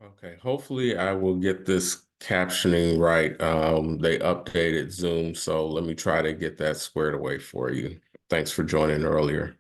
Okay, hopefully I will get this captioning right. They updated Zoom, so let me try to get that squared away for you. Thanks for joining earlier.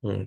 Hmm.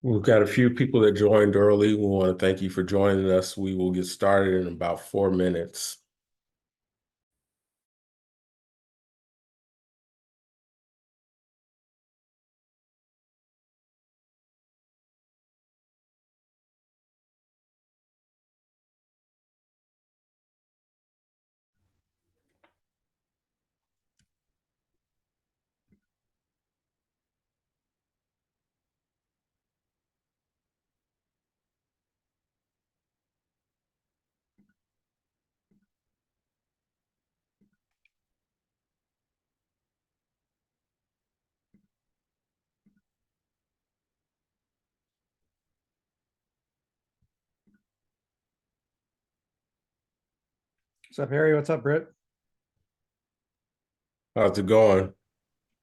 We've got a few people that joined early. We want to thank you for joining us. We will get started in about 4 minutes. What's up, Harry? What's up, Britt? How's it going?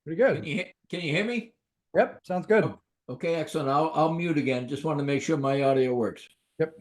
Pretty Can good. you hear me? Yep, sounds good. Oh, okay, excellent. I'll mute again. Just want to make sure my audio works. Yep.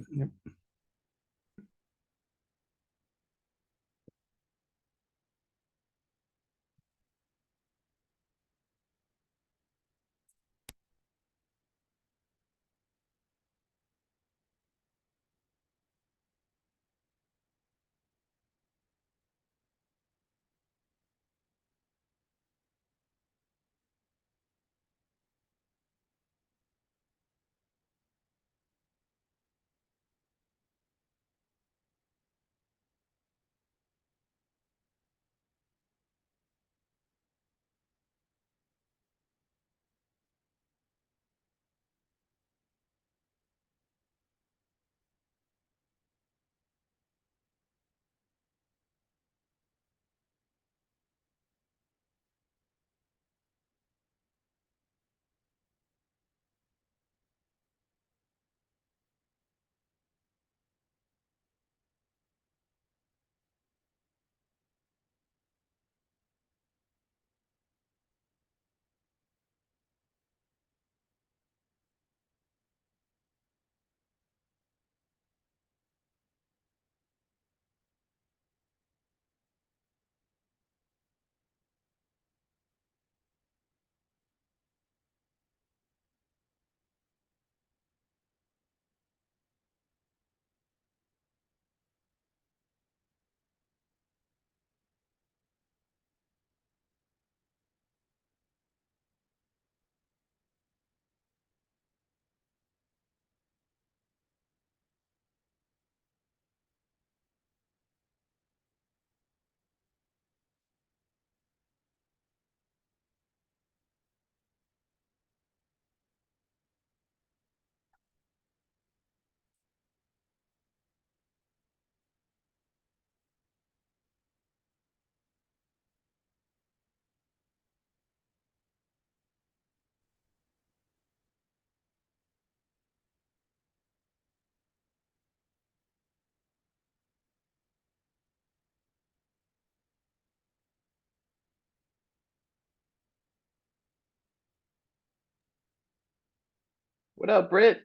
What up, Britt?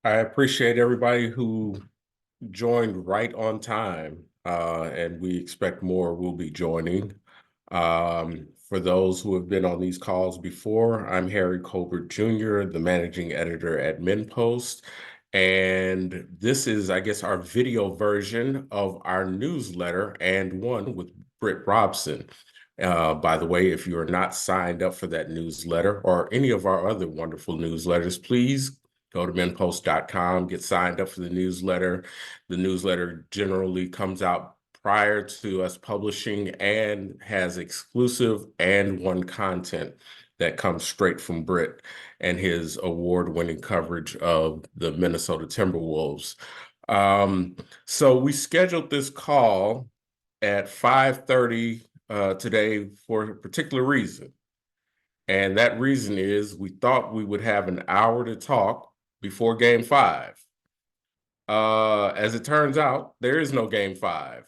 I appreciate everybody who joined right on time, and we expect more will be joining. For those who have been on these calls before, I'm Harry Colbert Jr., the managing editor at MinnPost, and this is, I guess, our video version of our newsletter and one with Britt Robson. By the way, if you are not signed up for that newsletter or any of our other wonderful newsletters, please go to minnpost.com, get signed up for the newsletter. The newsletter generally comes out prior to us publishing and has exclusive and one content that comes straight from Britt and his award-winning coverage of the Minnesota Timberwolves. So we scheduled this call at 5:30 today for a particular reason. And that reason is we thought we would have an hour to talk before game 5. As it turns out, there is no game 5.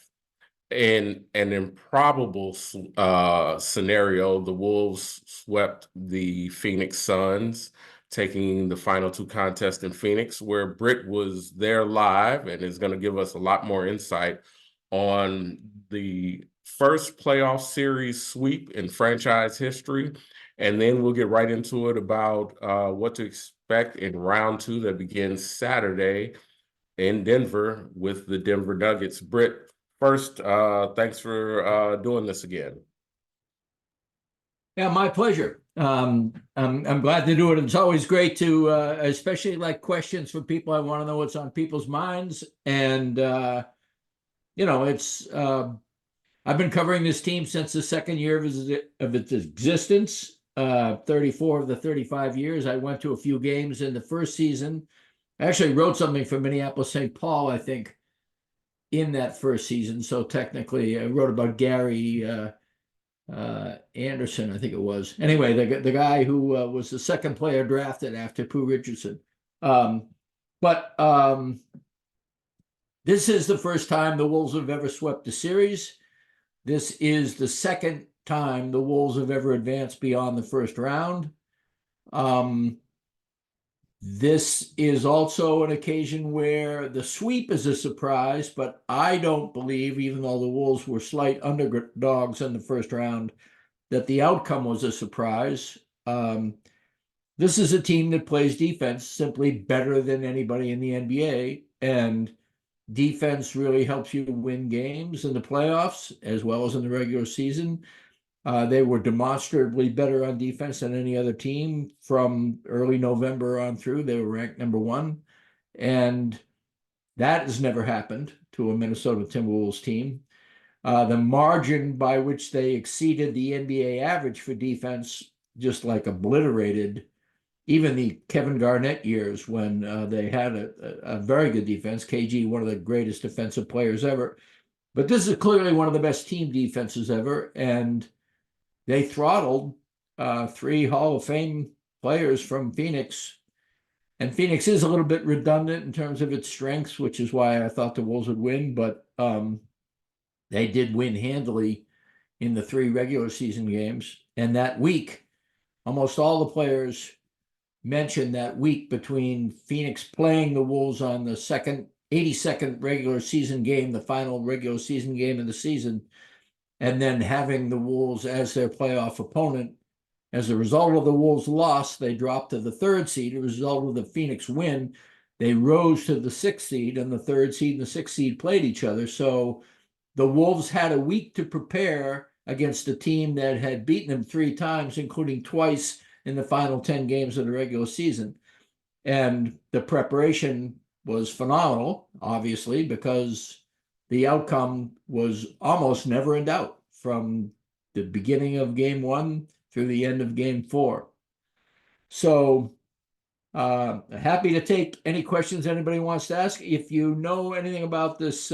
In an improbable scenario, the Wolves swept the Phoenix Suns, taking the final 2 contests in Phoenix, where Britt was there live and is going to give us a lot more insight on the first playoff series sweep in franchise history. And then we'll get right into it about what to expect in round 2 that begins Saturday in Denver with the Denver Nuggets. Britt, first, thanks for doing this again. Yeah, my pleasure. I'm glad to do it. It's always great to, especially like questions from people. I want to know what's on people's minds. And, it's, I've been covering this team since the second year of its existence, 34 of the 35 years. I went to a few games in the first season. I actually wrote something for Minneapolis St. Paul, I think, in that first season. So technically, I wrote about Gary Anderson, I think it was. Anyway, the guy who was the second player drafted after Pooh Richardson. But this is the first time the Wolves have ever swept a series. This is the second time the Wolves have ever advanced beyond the first round. This is also an occasion where the sweep is a surprise, but I don't believe, even though the Wolves were slight underdogs in the first round, that the outcome was a surprise. This is a team that plays defense simply better than anybody in the NBA, and defense really helps you win games in the playoffs as well as in the regular season. They were demonstrably better on defense than any other team from early November on through. They were ranked number 1. And that has never happened to a Minnesota Timberwolves team. The margin by which they exceeded the NBA average for defense just like obliterated even the Kevin Garnett years when they had a very good defense. KG, one of the greatest defensive players ever. But this is clearly one of the best team defenses ever. And they throttled 3 Hall of Fame players from Phoenix. And Phoenix is a little bit redundant in terms of its strengths, which is why I thought the Wolves would win. But they did win handily in the 3 regular season games. And that week, almost all the players mentioned that week between Phoenix playing the Wolves on the 82nd regular season game, the final regular season game of the season, and then having the Wolves as their playoff opponent. As a result of the Wolves' loss, they dropped to the 3rd seed. As a result of the Phoenix win, they rose to the 6th seed, and the 3rd seed and the 6th seed played each other. So the Wolves had a week to prepare against a team that had beaten them 3 times, including twice in the final 10 games of the regular season. And the preparation was phenomenal, obviously, because the outcome was almost never in doubt from the beginning of game 1 through the end of game 4. So happy to take any questions anybody wants to ask. If you know anything about this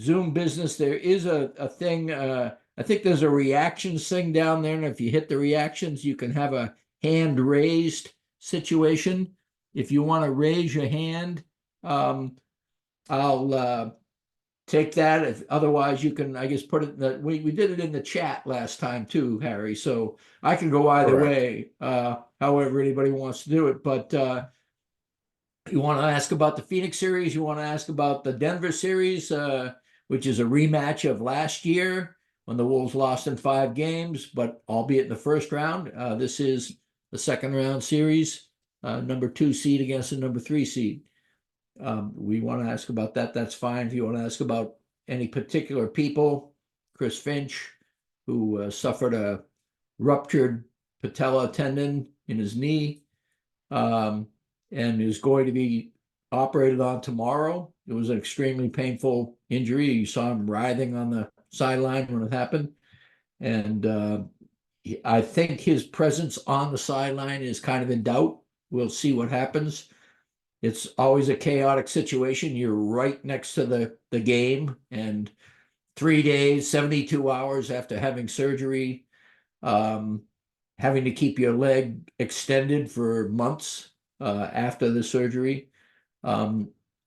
Zoom business, there is a thing, I think there's a reactions thing down there, and if you hit the reactions, you can have a hand raised situation. If you want to raise your hand, I'll take that. If otherwise, you can, I guess, put it in the, we did it in the chat last time too, Harry. So I can go either way, however anybody wants to do it. But you want to ask about the Phoenix series, you want to ask about the Denver series, which is a rematch of last year when the Wolves lost in 5 games, but albeit in the first round. This is the second round series, number 2 seed against the number 3 seed. We want to ask about that. That's fine. If you want to ask about any particular people, Chris Finch, who suffered a ruptured patella tendon in his knee, and is going to be operated on tomorrow. It was an extremely painful injury. You saw him writhing on the sideline when it happened. And I think his presence on the sideline is kind of in doubt. We'll see what happens. It's always a chaotic situation. You're right next to the game, and 3 days, 72 hours after having surgery, having to keep your leg extended for months after the surgery.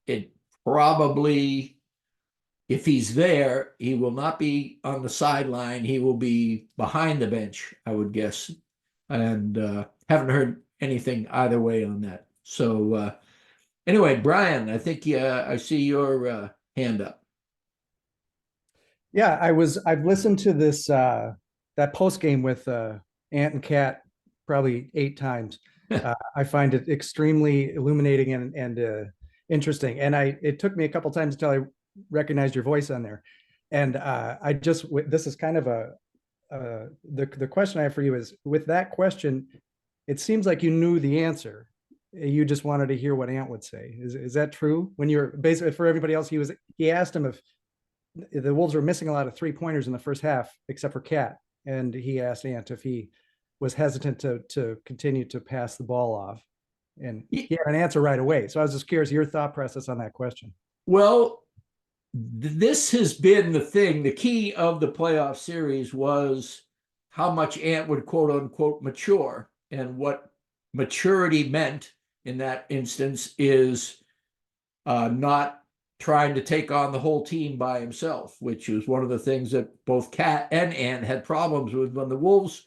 It probably, if he's there, he will not be on the sideline. He will be behind the bench, I would guess. And haven't heard anything either way on that. So anyway, Brian, I think I see your hand up. Yeah, I've listened to this that post game with Ant and Cat probably 8 times. I find it extremely illuminating and interesting. And it took me a couple times until I recognized your voice on there. And this is kind of the question I have for you is, with that question, it seems like you knew the answer. You just wanted to hear what Ant would say. Is that true? When you're basically, for everybody else, he asked him if the Wolves were missing a lot of 3-pointers in the first half, except for Cat, and he asked Ant if he was hesitant to continue to pass the ball off, and he had an answer right away. So I was just curious your thought process on that question. Well, this has been the thing. The key of the playoff series was how much Ant would quote unquote mature. And what maturity meant in that instance is not trying to take on the whole team by himself, which was one of the things that both Cat and Ant had problems with when the Wolves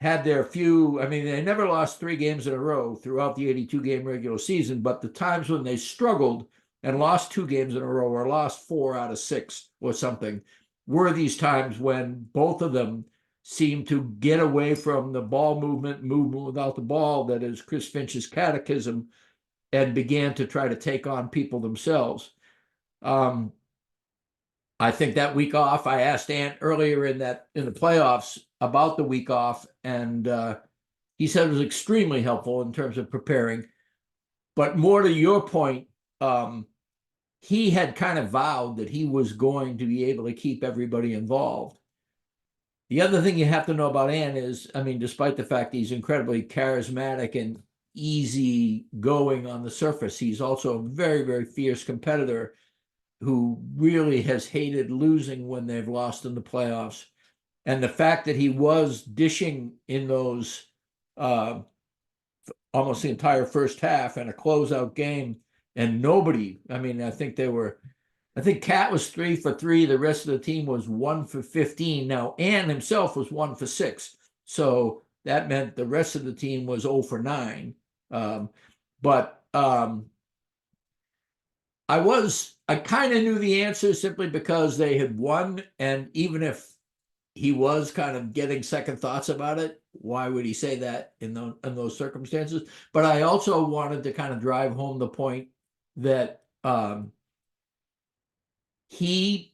had their few. I mean, they never lost 3 games in a row throughout the 82-game regular season, but the times when they struggled and lost 2 games in a row or lost 4 out of 6 or something were these times when both of them seemed to get away from the ball movement without the ball, that is Chris Finch's catechism, and began to try to take on people themselves. I think that week off, I asked Ant earlier in the playoffs about the week off, and he said it was extremely helpful in terms of preparing. But more to your point, he had kind of vowed that he was going to be able to keep everybody involved. The other thing you have to know about Ant is, I mean, despite the fact he's incredibly charismatic and easy going on the surface, he's also a very, very fierce competitor who really has hated losing when they've lost in the playoffs. And the fact that he was dishing in those almost the entire first half and a closeout game, and nobody, I mean, I think Cat was 3 for 3. The rest of the team was 1 for 15. Now, Ant himself was 1 for 6. So that meant the rest of the team was 0 for 9. I kind of knew the answer simply because they had won. And even if he was kind of getting second thoughts about it, why would he say that in those circumstances? But I also wanted to kind of drive home the point that he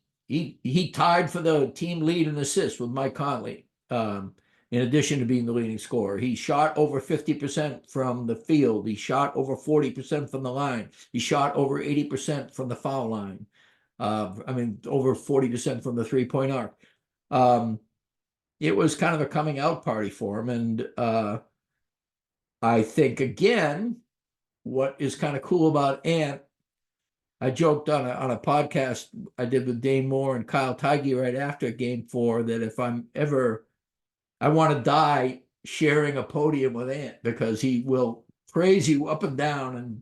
tied for the team lead in assists with Mike Conley. In addition to being the leading scorer, he shot over 50% from the field. He shot over 40% from the line. He shot over 80% from the foul line. I mean, over 40% from the 3-point arc. It was kind of a coming out party for him. And I think, again, what is kind of cool about Ant, I joked on a podcast I did with Dane Moore and Kyle Tighe right after Game 4 that if I want to die sharing a podium with Ant, because he will praise you up and down and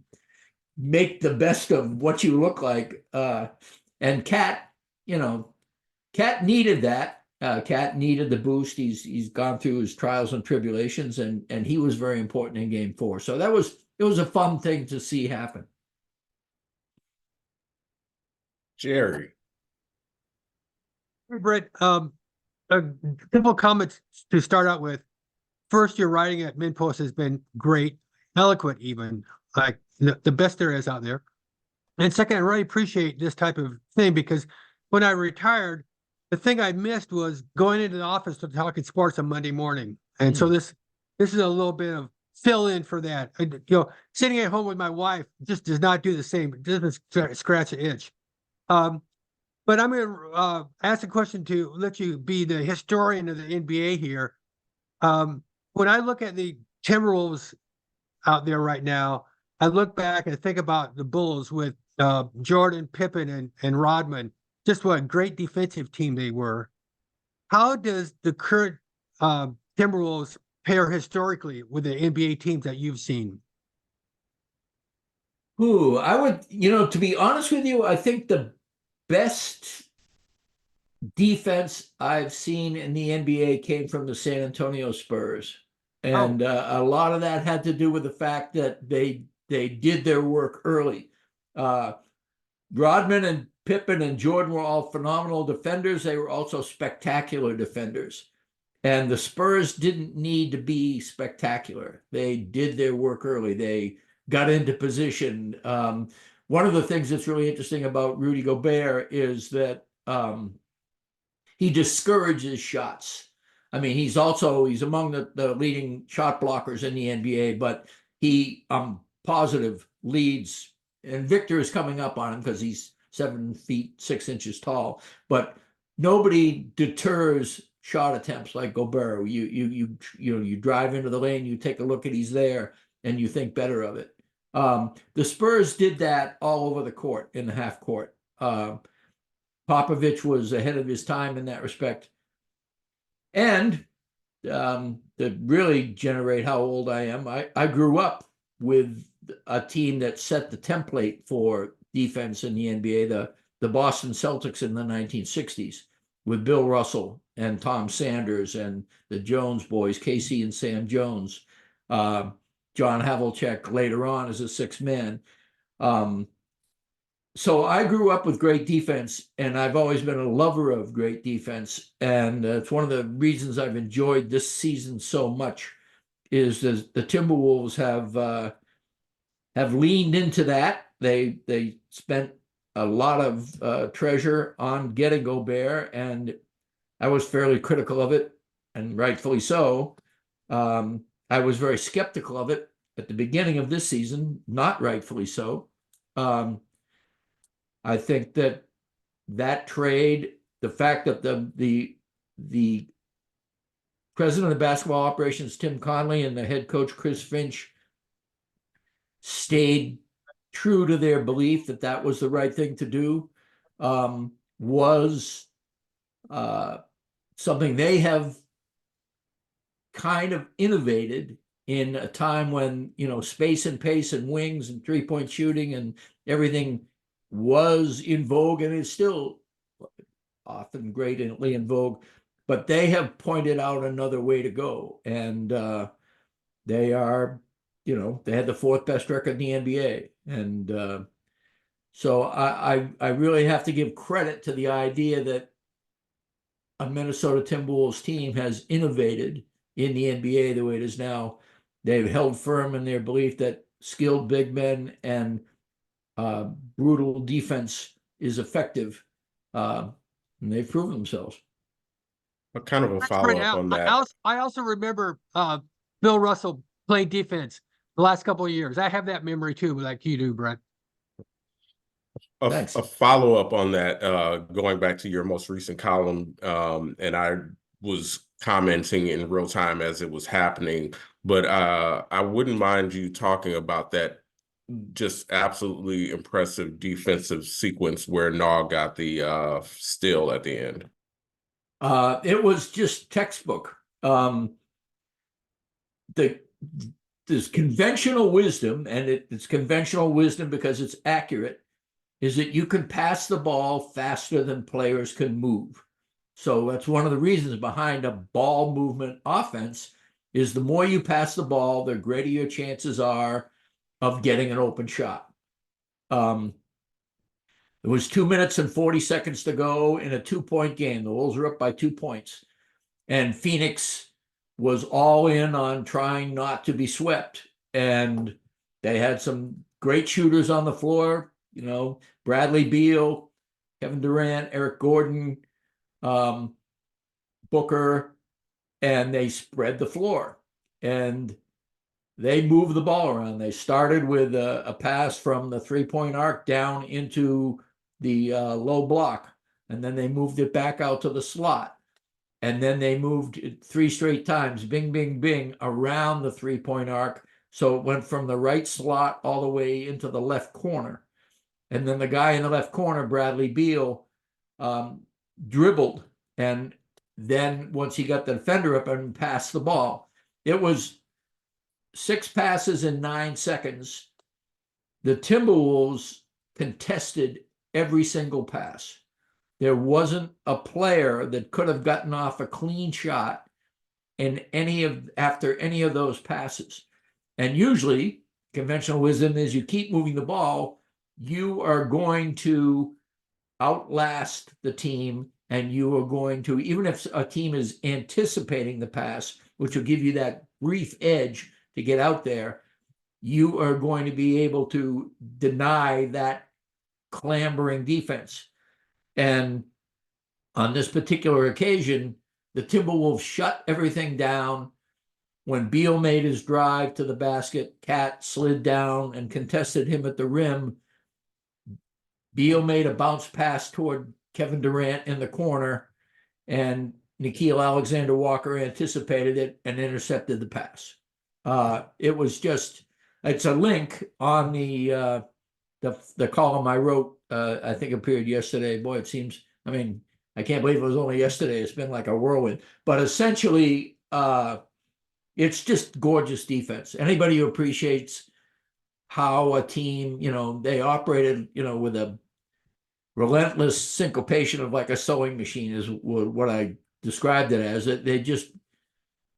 make the best of what you look like. And Cat, Cat needed that. Cat needed the boost. He's gone through his trials and tribulations, and he was very important in Game 4. So it was a fun thing to see happen. Jerry. Hey, Britt, a simple comment to start out with. First, your writing at Minpost has been great, eloquent even, like the best there is out there. And second, I really appreciate this type of thing, because when I retired, the thing I missed was going into the office to talk sports on Monday morning. And so this is a little bit of fill in for that. Sitting at home with my wife just does not do the same. It doesn't scratch an itch. But I'm going to ask a question to let you be the historian of the NBA here. When I look at the Timberwolves out there right now, I look back and think about the Bulls with Jordan, Pippen, and Rodman. Just what a great defensive team they were. How does the current Timberwolves pair historically with the NBA teams that you've seen? Ooh, I would, to be honest with you, I think the best defense I've seen in the NBA came from the San Antonio Spurs. And a lot of that had to do with the fact that they did their work early. Rodman and Pippen and Jordan were all phenomenal defenders. They were also spectacular defenders. And the Spurs didn't need to be spectacular. They did their work early. They got into position. One of the things that's really interesting about Rudy Gobert is that he discourages shots. I mean, he's among the leading shot blockers in the NBA, but he positive leads, and Victor is coming up on him because he's 7 feet 6 inches tall, but nobody deters shot attempts like Gobert. You drive into the lane, you take a look at he's there, and you think better of it. The Spurs did that all over the court in the half court. Popovich was ahead of his time in that respect. And to really generate how old I am, I grew up with a team that set the template for defense in the NBA, the Boston Celtics in the 1960s, with Bill Russell and Tom Sanders and the Jones boys, Casey and Sam Jones, John Havlicek later on as a sixth man. So I grew up with great defense, and I've always been a lover of great defense. And it's one of the reasons I've enjoyed this season so much is the Timberwolves have leaned into that. They spent a lot of treasure on getting Gobert, and I was fairly critical of it, and rightfully so. I was very skeptical of it at the beginning of this season, not rightfully so. I think that trade, the fact that the president of basketball operations, Tim Conley, and the head coach, Chris Finch, stayed true to their belief that that was the right thing to do, was something they have kind of innovated in a time when, space and pace and wings and three-point shooting and everything was in vogue and is still often greatly in vogue, but they have pointed out another way to go. And they are, they had the fourth best record in the NBA. And so I really have to give credit to the idea that a Minnesota Timberwolves team has innovated in the NBA the way it is now. They've held firm in their belief that skilled big men and brutal defense is effective, and they've proven themselves. What kind of a follow-up on that? I also remember Bill Russell playing defense the last couple of years. I have that memory too, like you do, Brett. A follow-up on that, going back to your most recent column, and I was commenting in real time as it was happening, but I wouldn't mind you talking about that just absolutely impressive defensive sequence where Nog got the steal at the end. It was just textbook. There's conventional wisdom, and it's conventional wisdom because it's accurate, is that you can pass the ball faster than players can move. So that's one of the reasons behind a ball movement offense is the more you pass the ball, the greater your chances are of getting an open shot. It was 2 minutes and 40 seconds to go in a 2-point game. The Wolves were up by 2 points. And Phoenix was all in on trying not to be swept. And they had some great shooters on the floor, Bradley Beal, Kevin Durant, Eric Gordon, Booker, and they spread the floor. And they moved the ball around. They started with a pass from the three-point arc down into the low block, and then they moved it back out to the slot. And then they moved it 3 straight times, bing, bing, bing, around the three-point arc. So it went from the right slot all the way into the left corner. And then the guy in the left corner, Bradley Beal, dribbled. And then once he got the defender up and passed the ball, it was 6 passes in 9 seconds. The Timberwolves contested every single pass. There wasn't a player that could have gotten off a clean shot after any of those passes. And usually, conventional wisdom is you keep moving the ball, you are going to outlast the team, and you are going to, even if a team is anticipating the pass, which will give you that brief edge to get out there, you are going to be able to deny that clambering defense. And on this particular occasion, the Timberwolves shut everything down. When Beal made his drive to the basket, Cat slid down and contested him at the rim. Beal made a bounce pass toward Kevin Durant in the corner, and Nickeil Alexander-Walker anticipated it and intercepted the pass. It was just, it's a link on the column I wrote, I think appeared yesterday. Boy, it seems, I mean, I can't believe it was only yesterday. It's been like a whirlwind. But essentially, it's just gorgeous defense. Anybody who appreciates how a team, they operated, with a relentless syncopation of like a sewing machine is what I described it as. They just,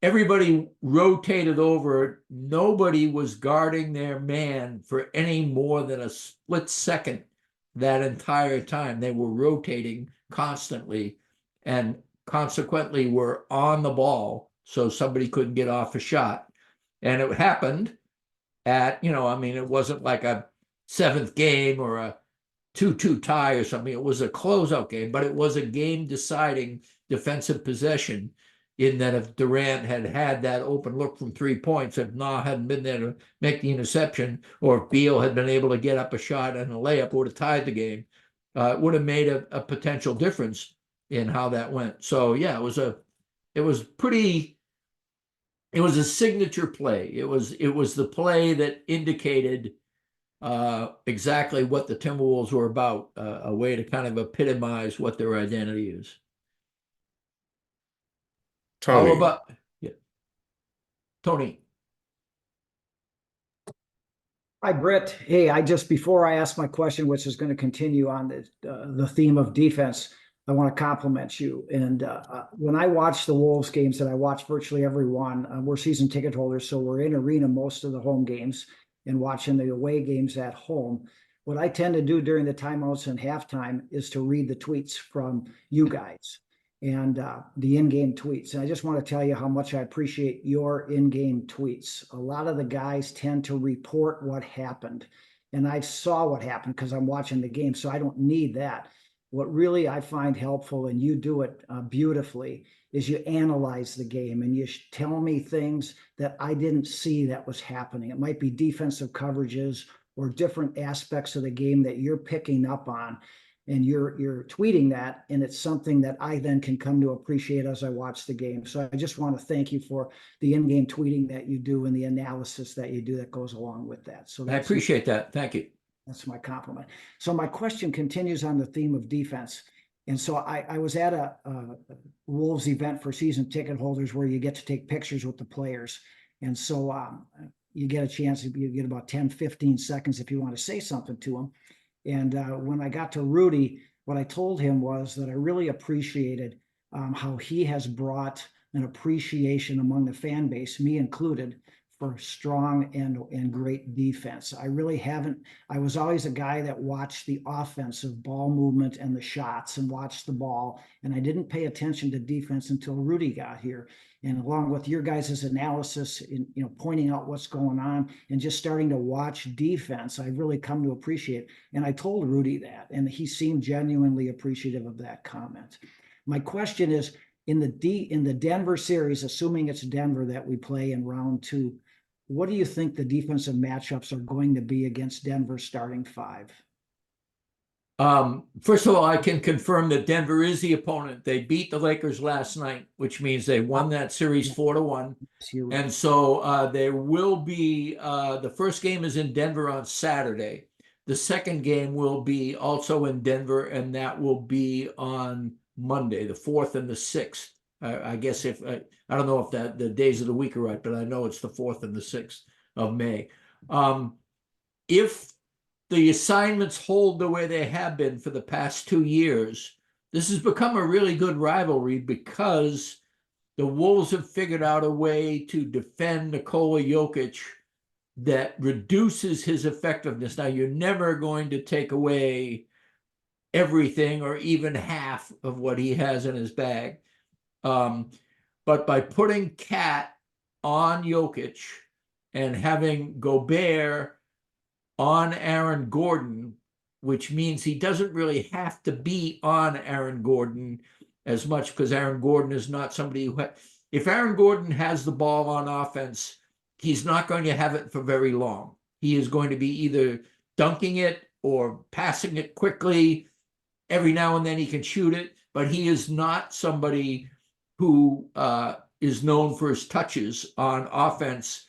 everybody rotated over. Nobody was guarding their man for any more than a split second that entire time. They were rotating constantly and consequently were on the ball so somebody couldn't get off a shot. And it happened at, it wasn't like a seventh game or a 2-2 tie or something. It was a closeout game, but it was a game-deciding defensive possession, in that if Durant had that open look from 3 points, if Na hadn't been there to make the interception, or if Beal had been able to get up a shot and a layup, would have tied the game, it would have made a potential difference in how that went. So yeah, it was a signature play. It was the play that indicated exactly what the Timberwolves were about, a way to kind of epitomize what their identity is. Tony. How about, yeah, Tony? Hi, Britt. Hey, before I ask my question, which is going to continue on the theme of defense, I want to compliment you. And when I watch the Wolves games, and I watch virtually every one, we're season ticket holders, so we're in arena most of the home games and watching the away games at home. What I tend to do during the timeouts and halftime is to read the tweets from you guys and the in-game tweets. And I just want to tell you how much I appreciate your in-game tweets. A lot of the guys tend to report what happened, and I saw what happened because I'm watching the game, so I don't need that. What really I find helpful, and you do it beautifully, is you analyze the game and you tell me things that I didn't see that was happening. It might be defensive coverages or different aspects of the game that you're picking up on, and you're tweeting that, and it's something that I then can come to appreciate as I watch the game. So I just want to thank you for the in-game tweeting that you do and the analysis that you do that goes along with that. So I appreciate that. Thank you. That's my compliment. So my question continues on the theme of defense. And so I was at a Wolves event for season ticket holders where you get to take pictures with the players. And so you get a chance, you get about 10, 15 seconds if you want to say something to them. And when I got to Rudy, what I told him was that I really appreciated how he has brought an appreciation among the fan base, me included, for strong and great defense. I was always a guy that watched the offensive ball movement and the shots and watched the ball, and I didn't pay attention to defense until Rudy got here. And along with your guys' analysis, in pointing out what's going on and just starting to watch defense, I've really come to appreciate. And I told Rudy that, and he seemed genuinely appreciative of that comment. My question is, in the Denver series, assuming it's Denver that we play in round 2, what do you think the defensive matchups are going to be against Denver's starting 5? First of all, I can confirm that Denver is the opponent. They beat the Lakers last night, which means they won that series 4-1. And so there will be, the first game is in Denver on Saturday. The second game will be also in Denver, and that will be on Monday, the 4th and the 6th. I guess I don't know if the days of the week are right, but I know it's the 4th and the 6th of May. If the assignments hold the way they have been for the past 2 years, this has become a really good rivalry because the Wolves have figured out a way to defend Nikola Jokic that reduces his effectiveness. Now, you're never going to take away everything or even half of what he has in his bag. But by putting Cat on Jokic and having Gobert on Aaron Gordon, which means he doesn't really have to be on Aaron Gordon as much, because Aaron Gordon is not somebody who if Aaron Gordon has the ball on offense, he's not going to have it for very long. He is going to be either dunking it or passing it quickly. Every now and then he can shoot it, but he is not somebody who is known for his touches on offense.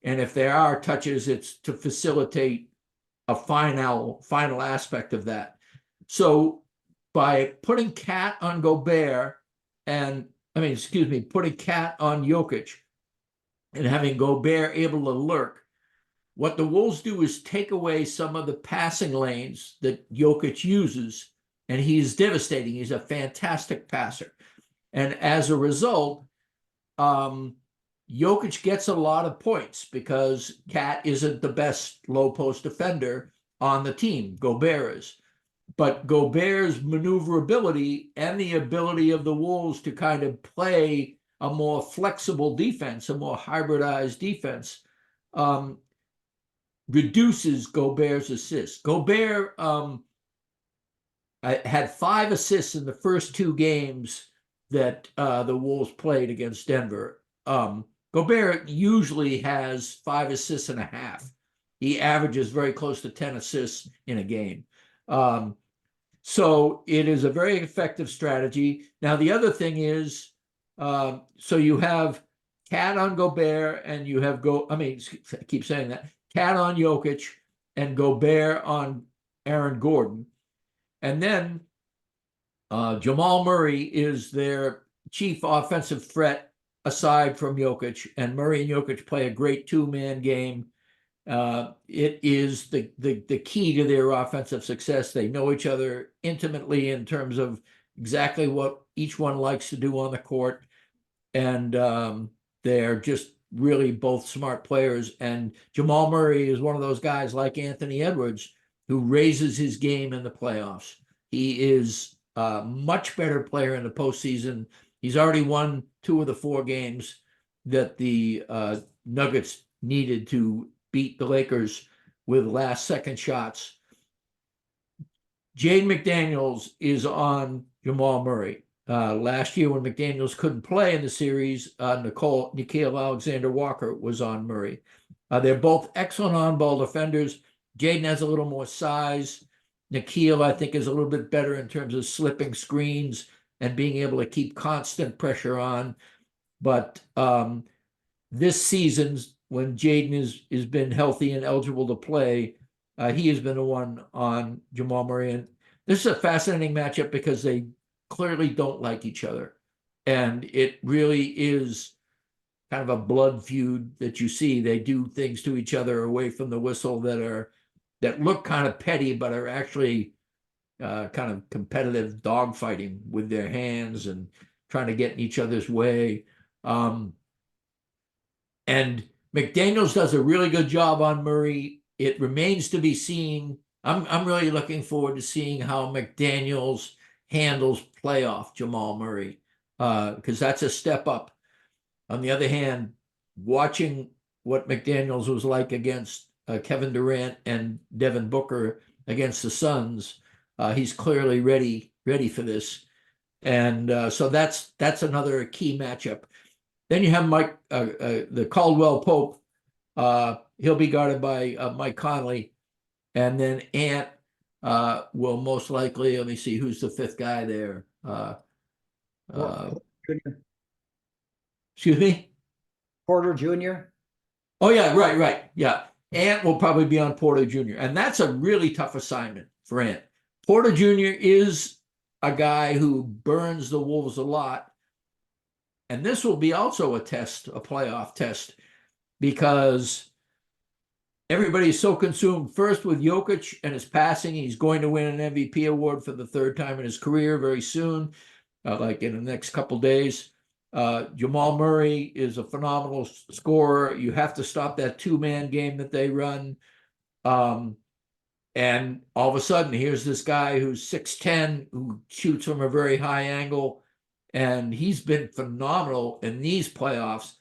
And if there are touches, it's to facilitate a final aspect of that. So by putting Cat on Gobert putting Cat on Jokic and having Gobert able to lurk, what the Wolves do is take away some of the passing lanes that Jokic uses, and he's devastating. He's a fantastic passer. And as a result, Jokic gets a lot of points because Cat isn't the best low post defender on the team. Gobert is. But Gobert's maneuverability and the ability of the Wolves to kind of play a more flexible defense, a more hybridized defense, reduces Gobert's assists. Gobert had 5 assists in the first 2 games that the Wolves played against Denver. Gobert usually has 5 assists and a half. He averages very close to 10 assists in a game. So it is a very effective strategy. Now, the other thing is, so you have Cat on Gobert and you have I keep saying that, Cat on Jokic and Gobert on Aaron Gordon. And then Jamal Murray is their chief offensive threat aside from Jokic, and Murray and Jokic play a great 2-man game. It is the key to their offensive success. They know each other intimately in terms of exactly what each one likes to do on the court. And they're just really both smart players. And Jamal Murray is one of those guys like Anthony Edwards who raises his game in the playoffs. He is a much better player in the postseason. He's already won 2 of the 4 games that the Nuggets needed to beat the Lakers with last-second shots. Jaden McDaniels is on Jamal Murray. Last year when McDaniels couldn't play in the series, Nickeil Alexander-Walker was on Murray. They're both excellent on-ball defenders. Jaden has a little more size. Nickeil, I think, is a little bit better in terms of slipping screens and being able to keep constant pressure on. But this season's, when Jaden has been healthy and eligible to play, he has been the one on Jamal Murray. And this is a fascinating matchup because they clearly don't like each other. And it really is kind of a blood feud that you see. They do things to each other away from the whistle that look kind of petty, but are actually kind of competitive dogfighting with their hands and trying to get in each other's way. And McDaniels does a really good job on Murray. It remains to be seen. I'm really looking forward to seeing how McDaniels handles playoff Jamal Murray, because that's a step up. On the other hand, watching what McDaniels was like against Kevin Durant and Devin Booker against the Suns, he's clearly ready for this. And so that's another key matchup. Then you have the Caldwell Pope. He'll be guarded by Mike Conley. And then Ant will most likely, let me see, who's the 5th guy there? Excuse me? Porter Jr. Oh, yeah, right. Yeah. Ant will probably be on Porter Jr. And that's a really tough assignment for Ant. Porter Jr. is a guy who burns the Wolves a lot. And this will be also a playoff test, because everybody's so consumed first with Jokic and his passing. He's going to win an MVP award for the 3rd time in his career very soon, like in the next couple days. Jamal Murray is a phenomenal scorer. You have to stop that two-man game that they run. And all of a sudden, here's this guy who's 6'10", who shoots from a very high angle, and he's been phenomenal in these playoffs.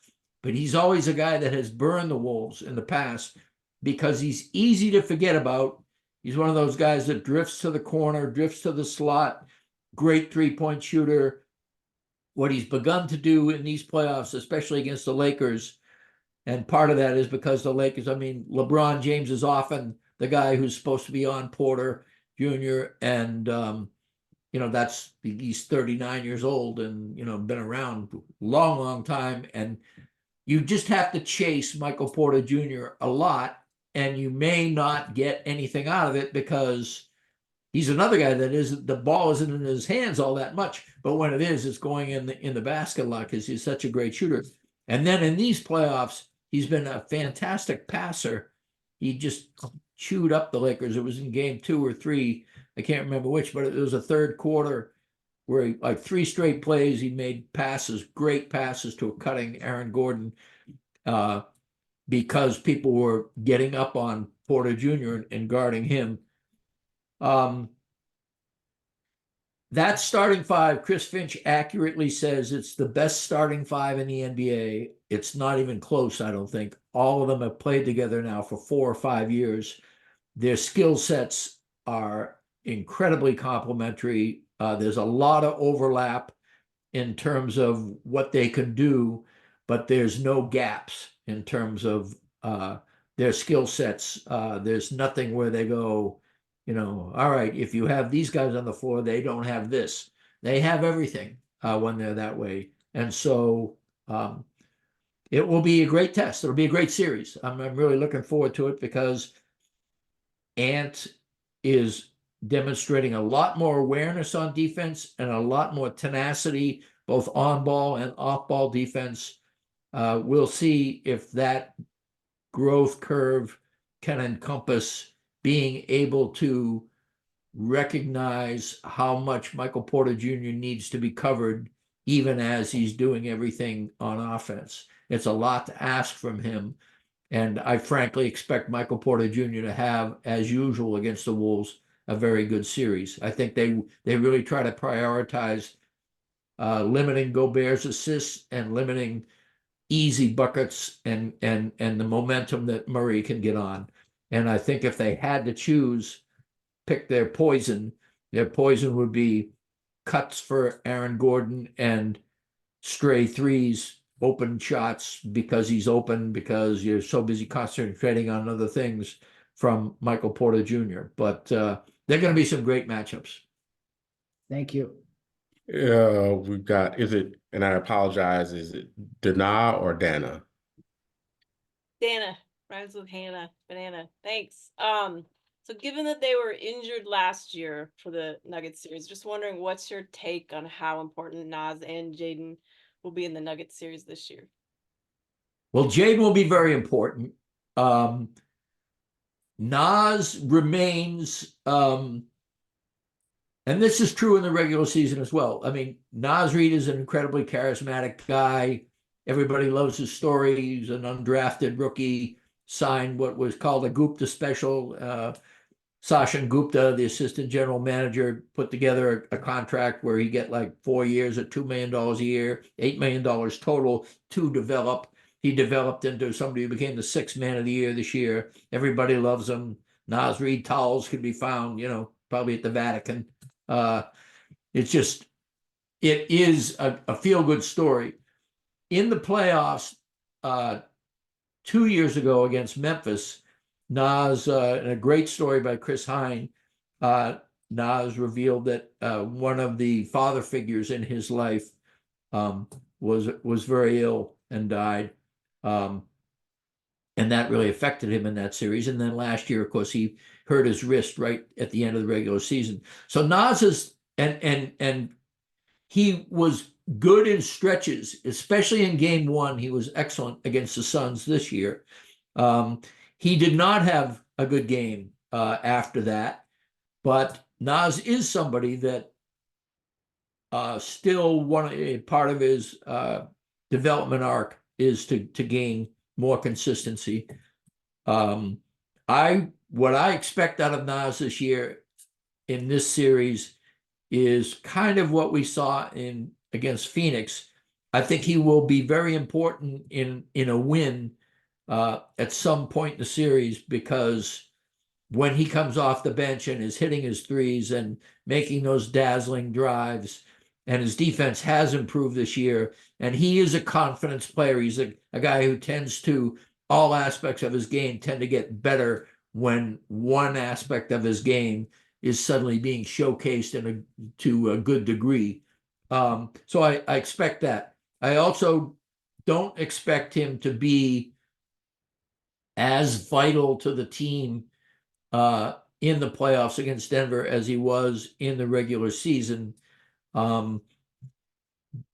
But he's always a guy that has burned the Wolves in the past because he's easy to forget about. He's one of those guys that drifts to the corner, drifts to the slot, great three-point shooter. What he's begun to do in these playoffs, especially against the Lakers, and part of that is because the Lakers, I mean, LeBron James is often the guy who's supposed to be on Porter Jr. And, he's 39 years old and, been around a long, long time. And you just have to chase Michael Porter Jr. a lot, and you may not get anything out of it because he's another guy that the ball isn't in his hands all that much, but when it is, it's going in the basket a lot because he's such a great shooter. And then in these playoffs, he's been a fantastic passer. He just chewed up the Lakers. It was in game 2 or 3. I can't remember which, but it was a third quarter where he, like 3 straight plays, he made passes, great passes to a cutting Aaron Gordon, because people were getting up on Porter Jr. and guarding him. That starting 5, Chris Finch accurately says it's the best starting 5 in the NBA. It's not even close, I don't think. All of them have played together now for 4 or 5 years. Their skill sets are incredibly complementary. There's a lot of overlap in terms of what they can do, but there's no gaps in terms of their skill sets. There's nothing where they go, all right, if you have these guys on the floor, they don't have this. They have everything when they're that way. And so it will be a great test. It'll be a great series. I'm really looking forward to it because Ant is demonstrating a lot more awareness on defense and a lot more tenacity, both on ball and off ball defense. We'll see if that growth curve can encompass being able to recognize how much Michael Porter Jr. needs to be covered, even as he's doing everything on offense. It's a lot to ask from him. And I frankly expect Michael Porter Jr. to have, as usual against the Wolves, a very good series. I think they really try to prioritize limiting Gobert's assists and limiting easy buckets and the momentum that Murray can get on. And I think if they had to pick their poison would be cuts for Aaron Gordon and stray threes, open shots because he's open, because you're so busy concentrating on other things from Michael Porter Jr. But they're going to be some great matchups. Thank you. We've got, and I apologize, is it Dana or Dana? Dana, rhymes with Hannah, banana. Thanks. So given that they were injured last year for the Nuggets series, just wondering what's your take on how important Naz and Jaden will be in the Nuggets series this year? Well, Jaden will be very important. Naz remains, and this is true in the regular season as well. I mean, Naz Reid is an incredibly charismatic guy. Everybody loves his story. He's an undrafted rookie, signed what was called a Gupta special. Sachin Gupta, the assistant general manager, put together a contract where he get like 4 years at $2 million a year, $8 million total to develop. He developed into somebody who became the 6th man of the year this year. Everybody loves him. Naz Reid towels can be found, probably at the Vatican. It is a feel-good story. In the playoffs 2 years ago against Memphis, Naz, in a great story by Chris Hine, Naz revealed that one of the father figures in his life was very ill and died. And that really affected him in that series. And then last year, of course, he hurt his wrist right at the end of the regular season. So Naz is, and he was good in stretches, especially in game 1. He was excellent against the Suns this year. He did not have a good game after that, but Naz is somebody that still part of his development arc is to gain more consistency. What I expect out of Nas this year in this series is kind of what we saw against Phoenix. I think he will be very important in a win at some point in the series, because when he comes off the bench and is hitting his threes and making those dazzling drives, and his defense has improved this year, and he is a confidence player. He's a guy who tends to, all aspects of his game tend to get better when one aspect of his game is suddenly being showcased to a good degree. So I expect that. I also don't expect him to be as vital to the team in the playoffs against Denver as he was in the regular season.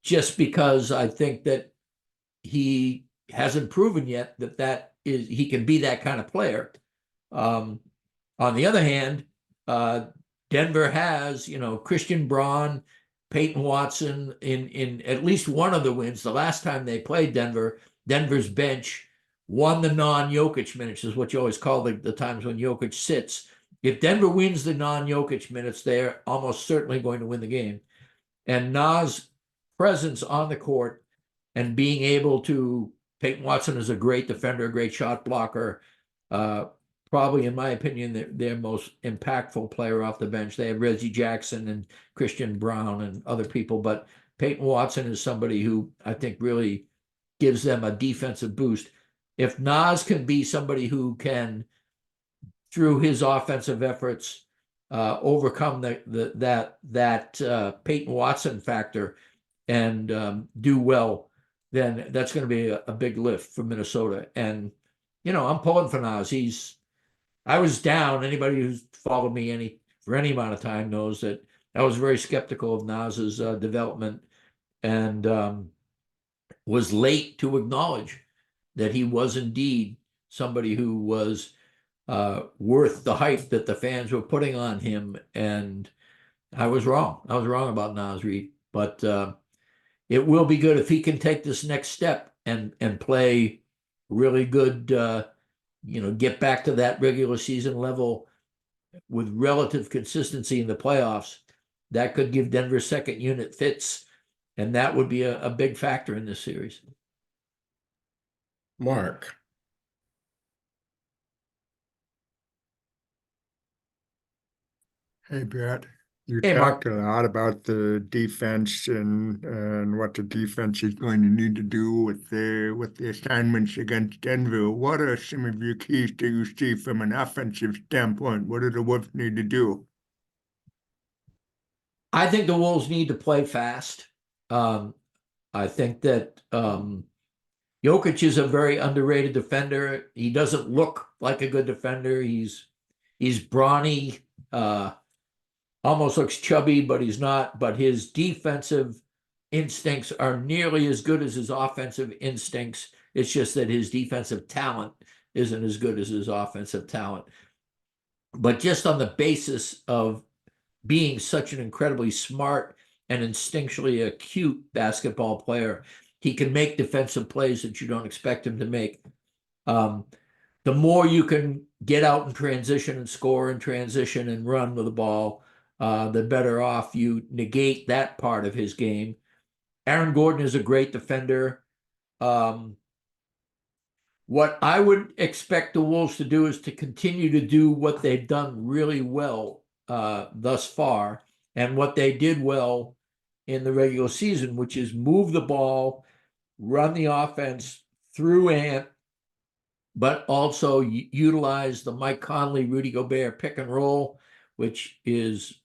Just because I think that he hasn't proven yet that he can be that kind of player. On the other hand, Denver has, Christian Braun, Peyton Watson in at least one of the wins. The last time they played Denver's bench won the non-Jokic minutes, is what you always call the times when Jokic sits. If Denver wins the non-Jokic minutes, they're almost certainly going to win the game. And Nas' presence on the court and being able to, Peyton Watson is a great defender, a great shot blocker. Probably, in my opinion, their most impactful player off the bench. They have Reggie Jackson and Christian Braun and other people, but Peyton Watson is somebody who I think really gives them a defensive boost. If Nas can be somebody who can, through his offensive efforts, overcome that Peyton Watson factor and do well, then that's going to be a big lift for Minnesota. And I'm pulling for Nas. I was down. Anybody who's followed me for any amount of time knows that I was very skeptical of Nas's development, and was late to acknowledge that he was indeed somebody who was worth the hype that the fans were putting on him. And I was wrong. I was wrong about Nas Reed, but it will be good if he can take this next step and play really good, get back to that regular season level with relative consistency in the playoffs. That could give Denver second unit fits, and that would be a big factor in this series. Mark. Hey, Brett. You Hey, Mark. talked a lot about the defense and what the defense is going to need to do with the assignments against Denver. What are some of your keys that you see from an offensive standpoint? What do the Wolves need to do? I think the Wolves need to play fast. I think that Jokic is a very underrated defender. He doesn't look like a good defender. He's brawny, almost looks chubby, but he's not. But his defensive instincts are nearly as good as his offensive instincts. It's just that his defensive talent isn't as good as his offensive talent. But just on the basis of being such an incredibly smart and instinctually acute basketball player, he can make defensive plays that you don't expect him to make. The more you can get out in transition and score in transition and run with the ball, the better off you negate that part of his game. Aaron Gordon is a great defender. What I would expect the Wolves to do is to continue to do what they've done really well thus far, and what they did well in the regular season, which is move the ball, run the offense through Ant, but also utilize the Mike Conley, Rudy Gobert pick and roll, which is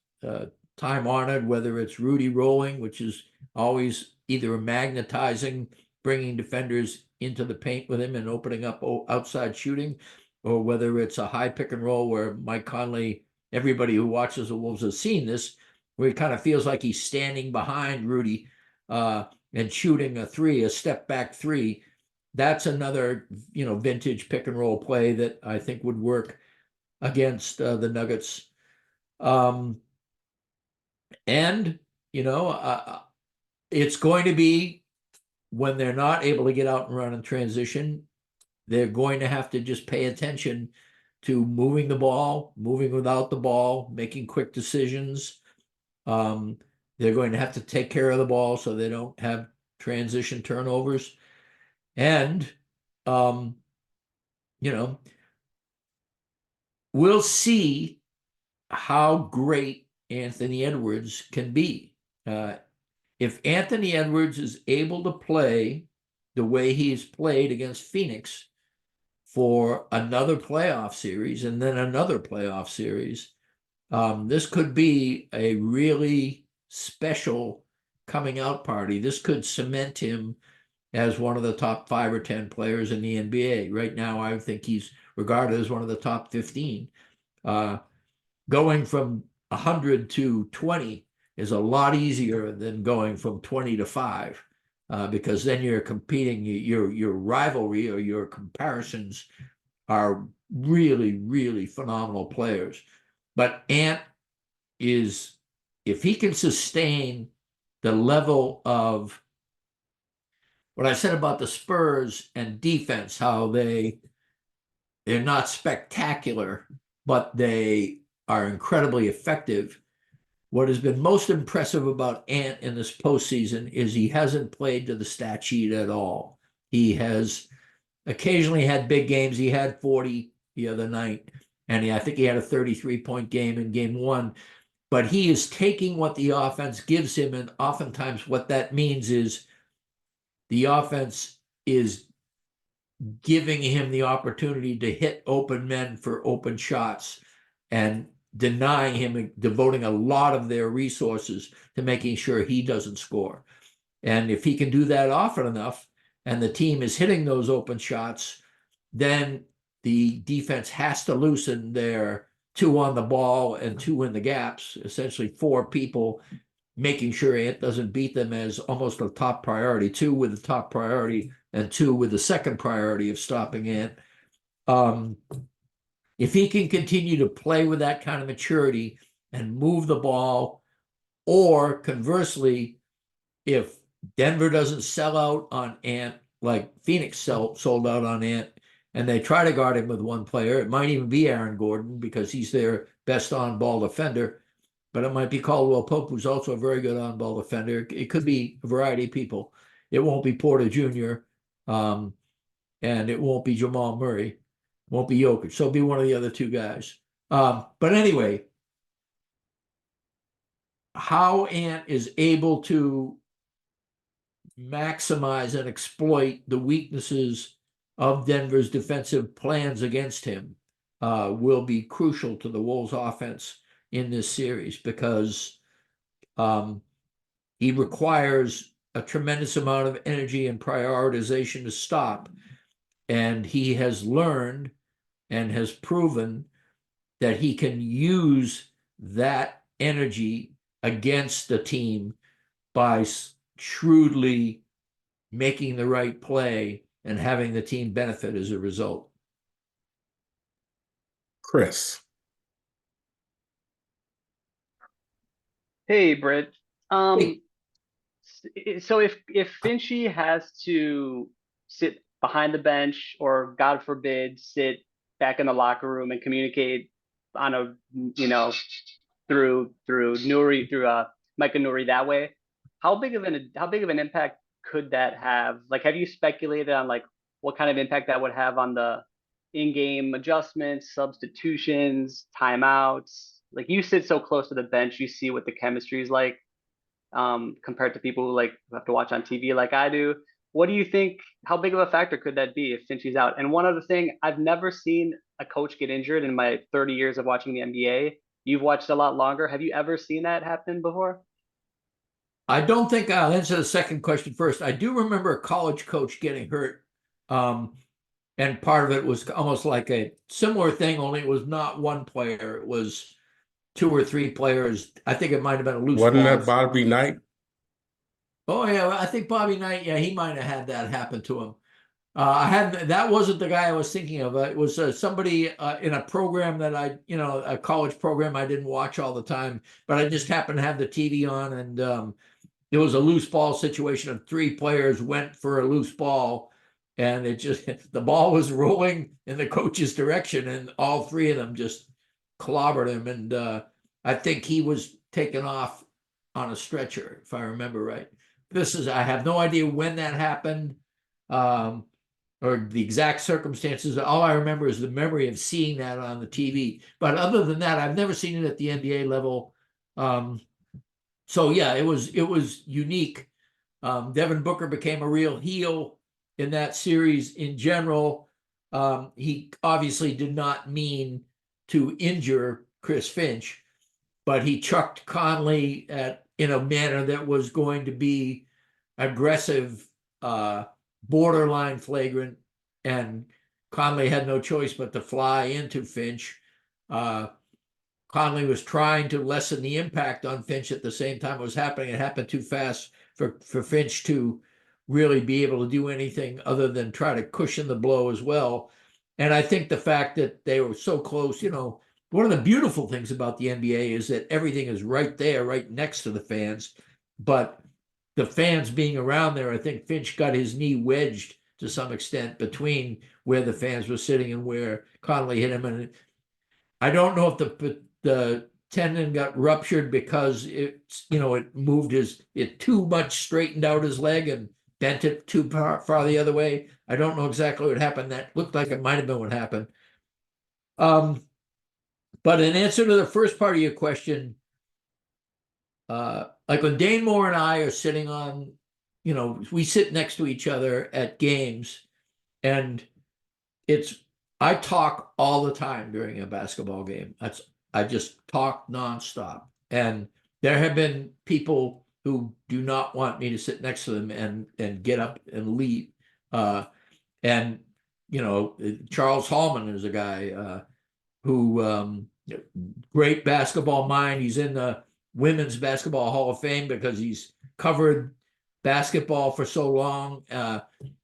time honored, whether it's Rudy rolling, which is always either magnetizing, bringing defenders into the paint with him and opening up outside shooting, or whether it's a high pick and roll where Mike Conley, everybody who watches the Wolves has seen this, where he kind of feels like he's standing behind Rudy and shooting a step back three. That's another, vintage pick and roll play that I think would work against the Nuggets. And it's going to be when they're not able to get out and run in transition, they're going to have to just pay attention to moving the ball, moving without the ball, making quick decisions. They're going to have to take care of the ball so they don't have transition turnovers. And, we'll see how great Anthony Edwards can be. If Anthony Edwards is able to play the way he's played against Phoenix for another playoff series and then another playoff series, this could be a really special coming out party. This could cement him as one of the top 5 or 10 players in the NBA. Right now, I think he's regarded as one of the top 15. Going from 100 to 20 is a lot easier than going from 20 to 5, because then you're competing, your rivalry or your comparisons are really, really phenomenal players. But Ant is, if he can sustain the level of what I said about the Spurs and defense, how they're not spectacular, but they are incredibly effective. What has been most impressive about Ant in this postseason is he hasn't played to the stat sheet at all. He has occasionally had big games. He had 40 the other night, and I think he had a 33-point game in game 1. But he is taking what the offense gives him, and oftentimes what that means is the offense is giving him the opportunity to hit open men for open shots and denying him and devoting a lot of their resources to making sure he doesn't score. And if he can do that often enough and the team is hitting those open shots, then the defense has to loosen their 2 on the ball and 2 in the gaps, essentially 4 people, making sure Ant doesn't beat them as almost a top priority, 2 with the top priority and 2 with the second priority of stopping Ant. If he can continue to play with that kind of maturity and move the ball, or conversely, if Denver doesn't sell out on Ant like Phoenix sold out on Ant, and they try to guard him with one player, it might even be Aaron Gordon because he's their best on-ball defender, but it might be Caldwell Pope, who's also a very good on-ball defender. It could be a variety of people. It won't be Porter Jr., and it won't be Jamal Murray. Won't be Jokic. So it'll be one of the other 2 guys. But anyway, how Ant is able to maximize and exploit the weaknesses of Denver's defensive plans against him will be crucial to the Wolves offense in this series, because he requires a tremendous amount of energy and prioritization to stop. And he has learned and has proven that he can use that energy against the team by shrewdly making the right play and having the team benefit as a result. Chris. Hey, Britt. Hey. So if Finchie has to sit behind the bench, or God forbid, sit back in the locker room and communicate on a, through Nuri, through Micah Nuri that way, how big of an impact could that have? Like, have you speculated on like what kind of impact that would have on the in-game adjustments, substitutions, timeouts? Like, you sit so close to the bench, you see what the chemistry is like, compared to people who have to watch on TV like I do. What do you think? How big of a factor could that be if Finchie's out? And one other thing, I've never seen a coach get injured in my 30 years of watching the NBA. You've watched a lot longer. Have you ever seen that happen before? I don't think I'll answer the second question first. I do remember a college coach getting hurt. And part of it was almost like a similar thing, only it was not one player. It was 2 or 3 players. I think it might have been a loose Wasn't ball. that Bobby Knight? Oh, yeah. I think Bobby Knight, yeah, he might have had that happen to him. That wasn't the guy I was thinking of. It was somebody in a program that a college program I didn't watch all the time, but I just happened to have the TV on, and it was a loose ball situation of 3 players went for a loose ball, and it just the ball was rolling in the coach's direction, and all 3 of them just clobbered him, and I think he was taken off on a stretcher, if I remember right. I have no idea when that happened. Or the exact circumstances. All I remember is the memory of seeing that on the TV. But other than that, I've never seen it at the NBA level. So yeah, it was unique. Devin Booker became a real heel in that series in general. He obviously did not mean to injure Chris Finch, but he chucked Conley in a manner that was going to be aggressive, borderline flagrant, and Conley had no choice but to fly into Finch. Conley was trying to lessen the impact on Finch at the same time it was happening. It happened too fast for Finch to really be able to do anything other than try to cushion the blow as well. And I think the fact that they were so close, one of the beautiful things about the NBA is that everything is right there, right next to the fans. But the fans being around there, I think Finch got his knee wedged to some extent between where the fans were sitting and where Conley hit him. And I don't know if the tendon got ruptured because it moved it too much, straightened out his leg and bent it too far the other way. I don't know exactly what happened. That looked like it might have been what happened. But in answer to the first part of your question, like when Dane Moore and I are sitting on, we sit next to each other at games, and I talk all the time during a basketball game. I just talk nonstop. And there have been people who do not want me to sit next to them and get up and leave. And Charles Hallman is a guy who great basketball mind. He's in the Women's Basketball Hall of Fame because he's covered basketball for so long.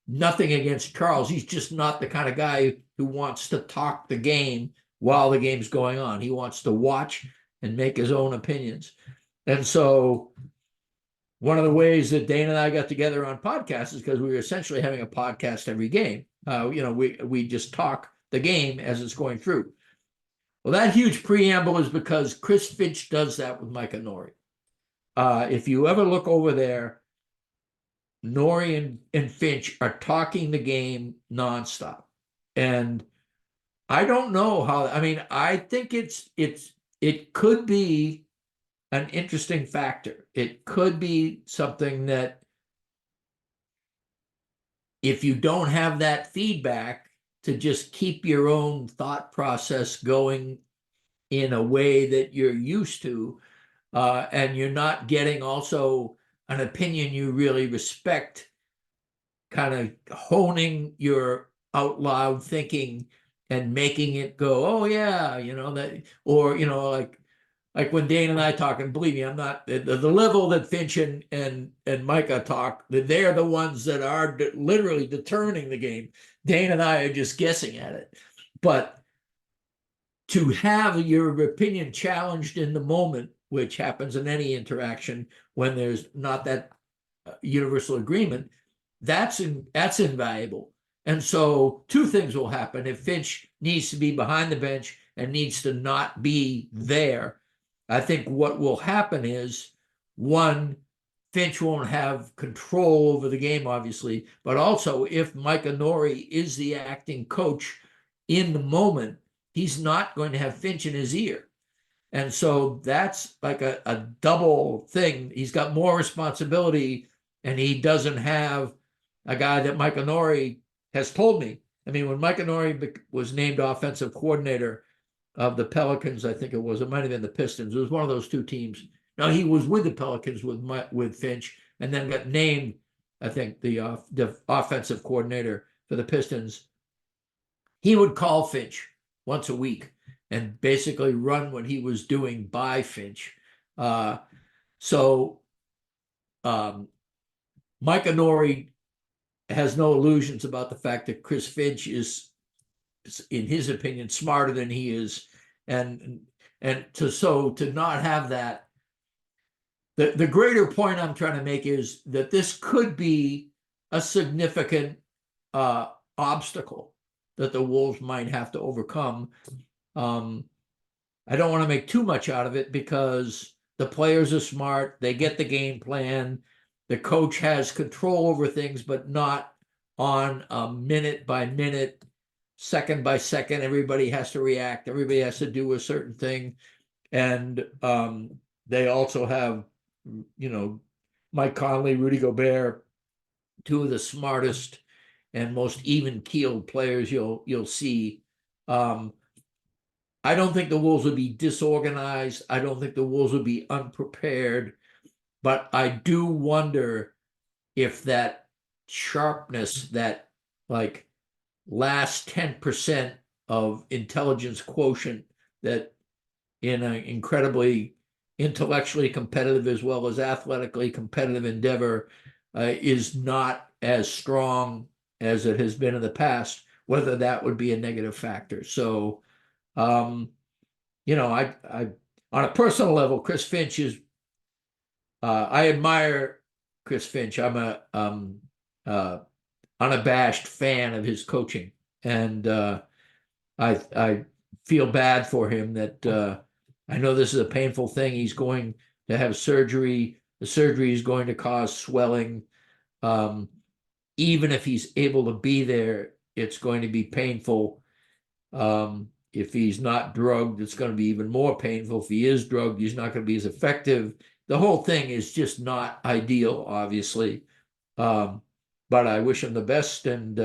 Nothing against Charles. He's just not the kind of guy who wants to talk the game while the game's going on. He wants to watch and make his own opinions. And so one of the ways that Dane and I got together on podcasts is because we were essentially having a podcast every game. We just talk the game as it's going through. Well, that huge preamble is because Chris Finch does that with Micah Nori. If you ever look over there, Nori and Finch are talking the game nonstop. And I don't know how, I think it could be an interesting factor. It could be something that if you don't have that feedback to just keep your own thought process going in a way that you're used to, and you're not getting also an opinion you really respect, kind of honing your out loud thinking and making it go, oh yeah, that, or like when Dane and I talk, and believe me, I'm not the level that Finch and Micah talk, they're the ones that are literally determining the game. Dane and I are just guessing at it. But to have your opinion challenged in the moment, which happens in any interaction when there's not that universal agreement, that's invaluable. And so 2 things will happen. If Finch needs to be behind the bench and needs to not be there, I think what will happen is, 1, Finch won't have control over the game, obviously, but also if Micah Nori is the acting coach in the moment, he's not going to have Finch in his ear. And so that's like a double thing. He's got more responsibility, and he doesn't have a guy that Micah Nori has told me. When Micah Nori was named offensive coordinator of the Pelicans, I think it might have been the Pistons. It was one of those 2 teams. Now, he was with the Pelicans with Finch, and then got named, I think, the offensive coordinator for the Pistons. He would call Finch once a week and basically run what he was doing by Finch. So Micah Nori has no illusions about the fact that Chris Finch is, in his opinion, smarter than he is, and to not have that. The greater point I'm trying to make is that this could be a significant obstacle that the Wolves might have to overcome. I don't want to make too much out of it because the players are smart. They get the game plan. The coach has control over things, but not on a minute by minute, second by second. Everybody has to react. Everybody has to do a certain thing. And they also have, Mike Conley, Rudy Gobert, two of the smartest and most even-keeled players you'll see. I don't think the Wolves would be disorganized. I don't think the Wolves would be unprepared, but I do wonder if that sharpness, that like last 10% of intelligence quotient that in an incredibly intellectually competitive as well as athletically competitive endeavor is not as strong as it has been in the past, whether that would be a negative factor. So, I on a personal level, Chris Finch is, I admire Chris Finch. I'm a unabashed fan of his coaching, and I feel bad for him that I know this is a painful thing. He's going to have surgery. The surgery is going to cause swelling. Even if he's able to be there, it's going to be painful. If he's not drugged, it's going to be even more painful. If he is drugged, he's not going to be as effective. The whole thing is just not ideal, obviously. But I wish him the best, and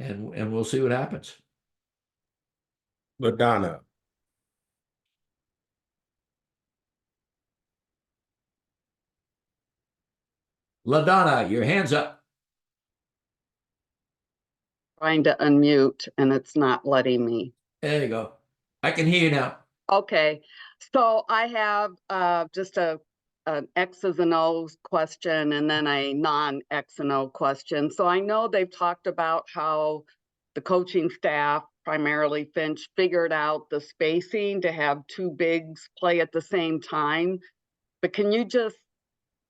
we'll see what happens. LaDonna. LaDonna, your hand's up. Trying to unmute and it's not letting me. There you go. I can hear you now. Okay, so I have just an X's and O's question and then a non-X and O question. So I know they've talked about how the coaching staff, primarily Finch, figured out the spacing to have two bigs play at the same time. But can you just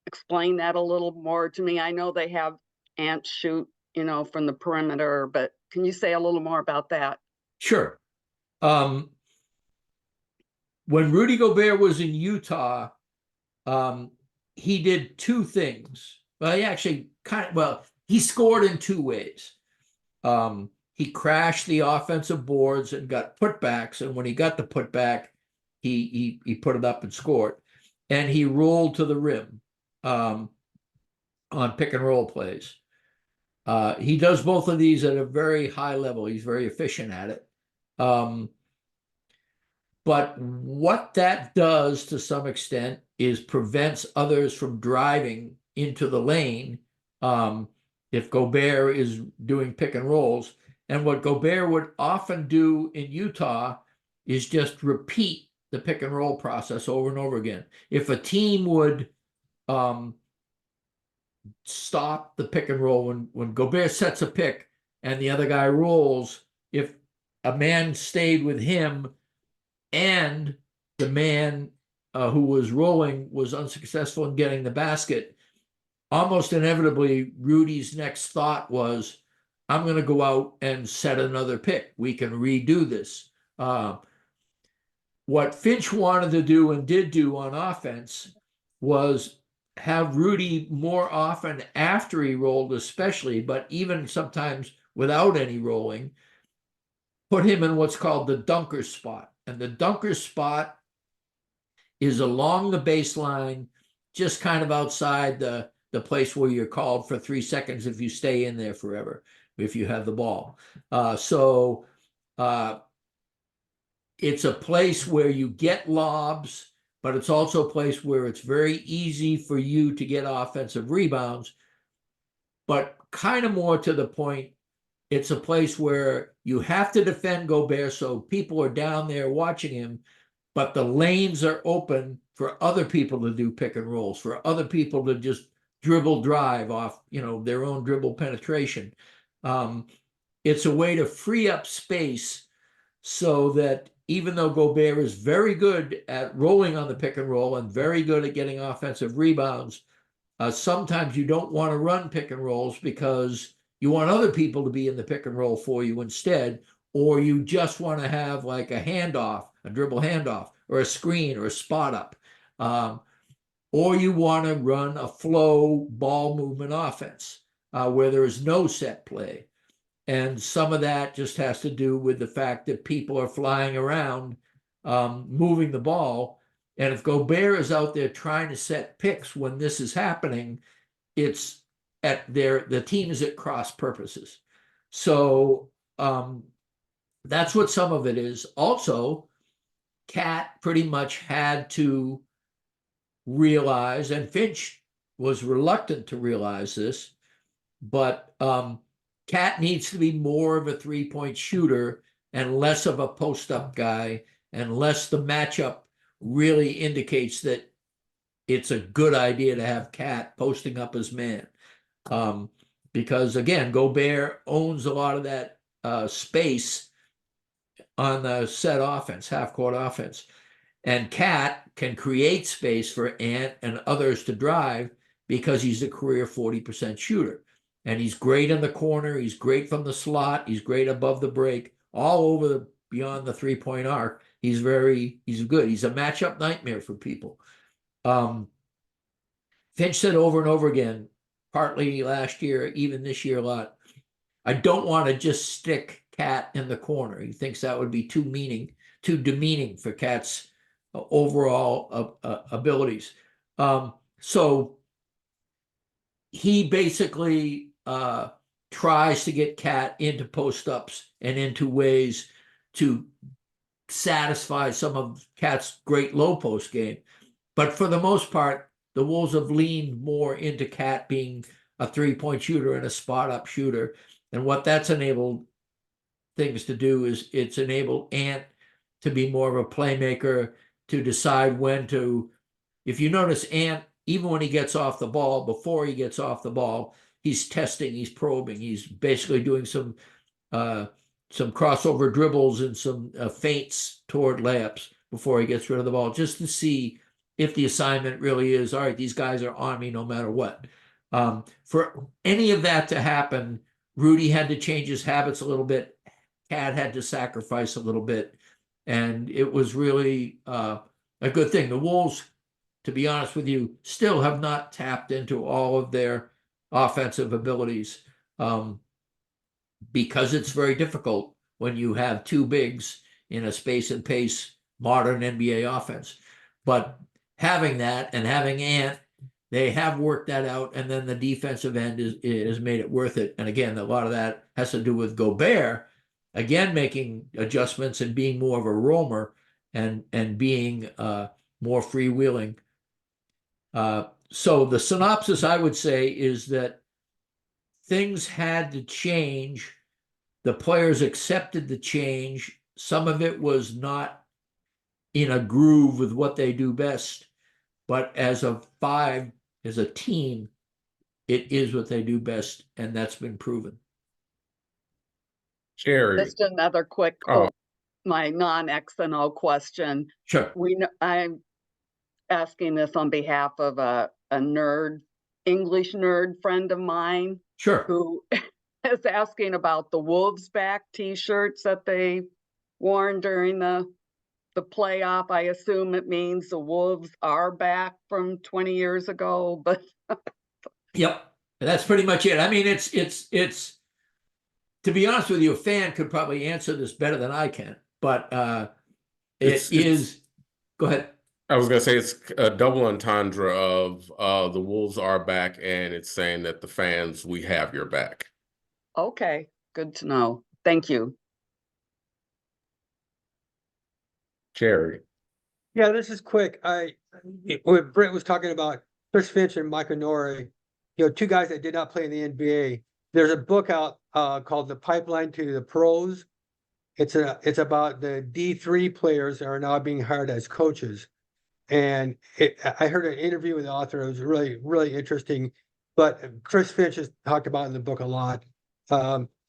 explain that a little more to me? I know they have Ant shoot, from the perimeter, but can you say a little more about that? Sure. When Rudy Gobert was in Utah, he did two things. Well, he actually he scored in two ways. He crashed the offensive boards and got putbacks, and when he got the putback, he put it up and scored. And he rolled to the rim on pick and roll plays. He does both of these at a very high level. He's very efficient at it. But what that does to some extent is prevents others from driving into the lane if Gobert is doing pick and rolls. And what Gobert would often do in Utah is just repeat the pick and roll process over and over again. If a team would stop the pick and roll when Gobert sets a pick and the other guy rolls, if a man stayed with him and the man who was rolling was unsuccessful in getting the basket, almost inevitably Rudy's next thought was, I'm going to go out and set another pick. We can redo this. What Finch wanted to do and did do on offense was have Rudy more often after he rolled, especially, but even sometimes without any rolling, put him in what's called the dunker spot. And the dunker spot is along the baseline, just kind of outside the place where you're called for 3 seconds if you stay in there forever, if you have the ball. It's a place where you get lobs, but it's also a place where it's very easy for you to get offensive rebounds. But kind of more to the point, it's a place where you have to defend Gobert, so people are down there watching him, but the lanes are open for other people to do pick and rolls, for other people to just dribble drive off, their own dribble penetration. It's a way to free up space so that even though Gobert is very good at rolling on the pick and roll and very good at getting offensive rebounds, sometimes you don't want to run pick and rolls because you want other people to be in the pick and roll for you instead, or you just want to have like a handoff, a dribble handoff, or a screen or a spot up. Or you want to run a flow ball movement offense where there is no set play. And some of that just has to do with the fact that people are flying around, moving the ball. And if Gobert is out there trying to set picks when this is happening, it's the team is at cross purposes. So that's what some of it is. Also, Cat pretty much had to realize, and Finch was reluctant to realize this, but Cat needs to be more of a three-point shooter and less of a post-up guy, unless the matchup really indicates that it's a good idea to have Cat posting up his man. Because again, Gobert owns a lot of that space on the set offense, half-court offense. And Cat can create space for Ant and others to drive because he's a career 40% shooter. And he's great in the corner. He's great from the slot. He's great above the break, all over beyond the three-point arc. He's good. He's a matchup nightmare for people. Finch said over and over again, partly last year, even this year a lot, I don't want to just stick Cat in the corner. He thinks that would be too demeaning for Cat's overall abilities. So he basically tries to get Cat into post-ups and into ways to satisfy some of Cat's great low post game. But for the most part, the Wolves have leaned more into Cat being a three-point shooter and a spot-up shooter. And what that's enabled things to do is it's enabled Ant to be more of a playmaker, to decide when to, if you notice Ant, even when he gets off the ball, before he gets off the ball, he's testing, he's probing, he's basically doing some crossover dribbles and some feints toward layups before he gets rid of the ball, just to see if the assignment really is, all right, these guys are on me no matter what. For any of that to happen, Rudy had to change his habits a little bit. Cat had to sacrifice a little bit. And it was really a good thing. The Wolves, to be honest with you, still have not tapped into all of their offensive abilities because it's very difficult when you have two bigs in a space and pace modern NBA offense. But having that and having Ant, they have worked that out, and then the defensive end is made it worth it. And again, a lot of that has to do with Gobert, again, making adjustments and being more of a roamer and being more freewheeling. So the synopsis, I would say, is that things had to change. The players accepted the change. Some of it was not in a groove with what they do best, but as a team, it is what they do best, and that's been proven. Jerry. Just another quick, my non-X and O question. Sure. I'm asking this on behalf of a English nerd friend of mine. Sure. Who is asking about the Wolves back t-shirts that they worn during the playoff. I assume it means the Wolves are back from 20 years ago, but yep, that's pretty much it. I mean, it's to be honest with you, a fan could probably answer this better than I can, but go ahead. I was going to say it's a double entendre of the Wolves are back, and it's saying that the fans, we have your back. Okay, good to know. Thank you. Jerry. Yeah, this is quick. When Britt was talking about Chris Finch and Mike Onore, two guys that did not play in the NBA. There's a book out called The Pipeline to the Pros. It's about the D3 players that are now being hired as coaches. And I heard an interview with the author. It was really, really interesting. but Chris Finch has talked about in the book a lot.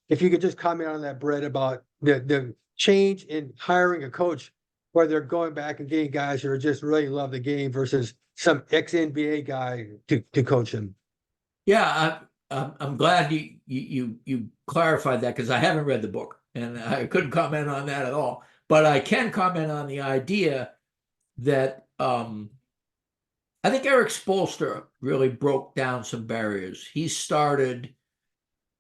If you could just comment on that, Brett, about the change in hiring a coach, where they're going back and getting guys who are just really love the game versus some ex-NBA guy to coach him. Yeah, I'm glad you clarified that, because I haven't read the book and I couldn't comment on that at all. But I can comment on the idea that I think Eric Spoelstra really broke down some barriers. He started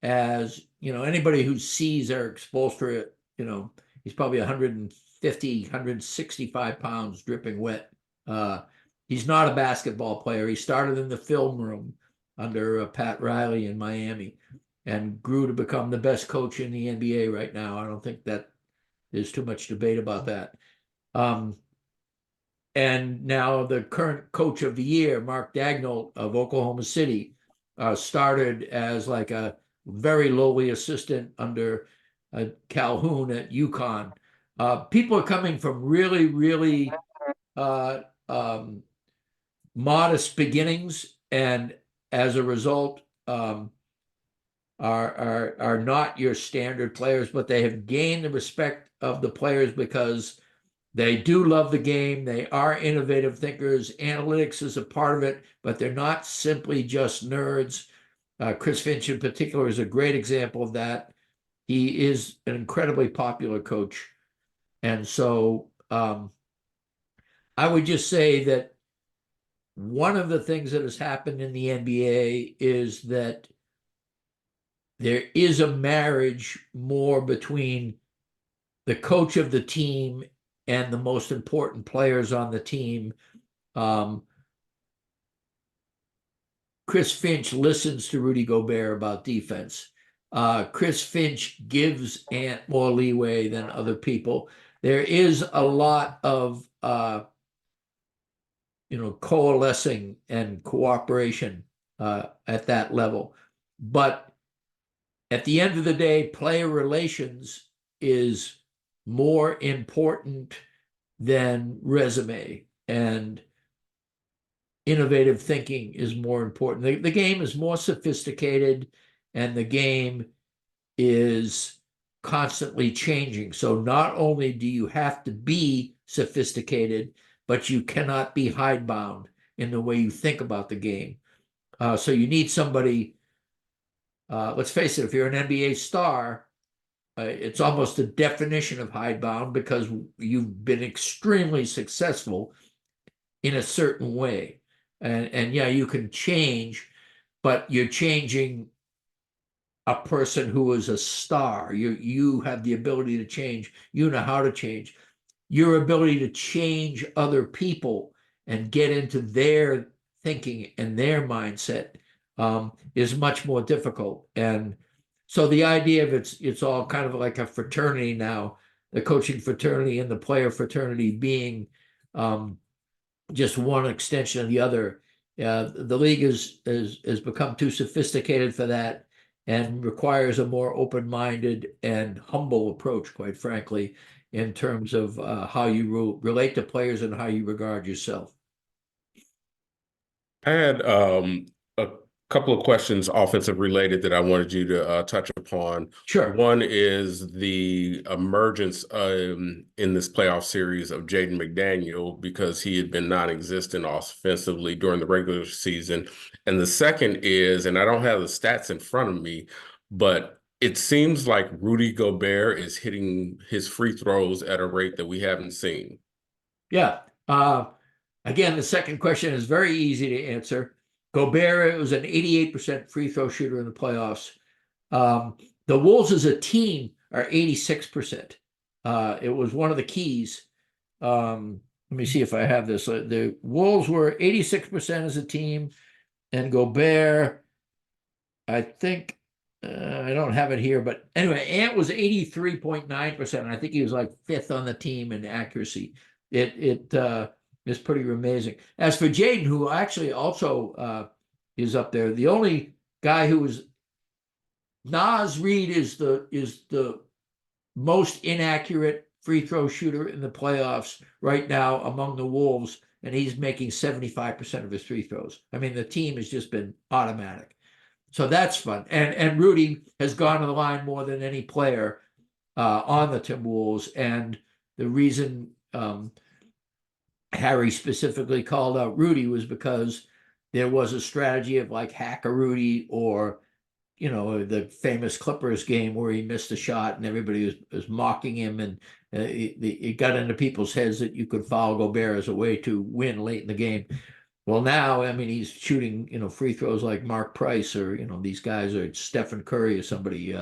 as, anybody who sees Eric Spoelstra, he's probably 150, 165 pounds dripping wet. He's not a basketball player. He started in the film room under Pat Riley in Miami and grew to become the best coach in the NBA right now. I don't think that there's too much debate about that. And now the current coach of the year, Mark Daigneault of Oklahoma City, started as like a very lowly assistant under Calhoun at UConn. People are coming from really, really modest beginnings, and as a result, are not your standard players, but they have gained the respect of the players because they do love the game. They are innovative thinkers. Analytics is a part of it, but they're not simply just nerds. Chris Finch in particular is a great example of that. He is an incredibly popular coach. And so I would just say that one of the things that has happened in the NBA is that there is a marriage more between the coach of the team and the most important players on the team. Chris Finch listens to Rudy Gobert about defense. Chris Finch gives Ant more leeway than other people. There is a lot of coalescing and cooperation at that level. But at the end of the day, player relations is more important than resume, and innovative thinking is more important. The game is more sophisticated, and the game is constantly changing. So not only do you have to be sophisticated, but you cannot be hidebound in the way you think about the game. So you need somebody, let's face it, if you're an NBA star, it's almost a definition of hidebound because you've been extremely successful in a certain way. And yeah, you can change, but you're changing a person who is a star. You have the ability to change. You know how to change. Your ability to change other people and get into their thinking and their mindset is much more difficult. And so the idea of it's all kind of like a fraternity now, the coaching fraternity and the player fraternity being just one extension of the other. The league has become too sophisticated for that and requires a more open-minded and humble approach, quite frankly, in terms of how you relate to players and how you regard yourself. I had a couple of questions, offensive related, that I wanted you to touch upon. Sure. One is the emergence in this playoff series of Jaden McDaniel, because he had been non-existent offensively during the regular season. And the second is, and I don't have the stats in front of me, but it seems like Rudy Gobert is hitting his free throws at a rate that we haven't seen. Yeah. Again, the second question is very easy to answer. Gobert was an 88% free throw shooter in the playoffs. The Wolves as a team are 86%. It was one of the keys. Let me see if I have this. The Wolves were 86% as a team, and Gobert, I think, I don't have it here, but anyway, Ant was 83.9%. I think he was like fifth on the team in accuracy. It is pretty amazing. As for Jaden, who actually also is up there, the only guy who was Naz Reid is the most inaccurate free throw shooter in the playoffs right now among the Wolves, and he's making 75% of his free throws. I mean, the team has just been automatic. So that's fun. And Rudy has gone to the line more than any player on the Timberwolves. And the reason Harry specifically called out Rudy was because there was a strategy of like hack a Rudy, or the famous Clippers game where he missed a shot and everybody was mocking him, and it got into people's heads that you could foul Gobert as a way to win late in the game. Well, now, I mean, he's shooting, free throws like Mark Price, or, these guys, or Stephen Curry or somebody.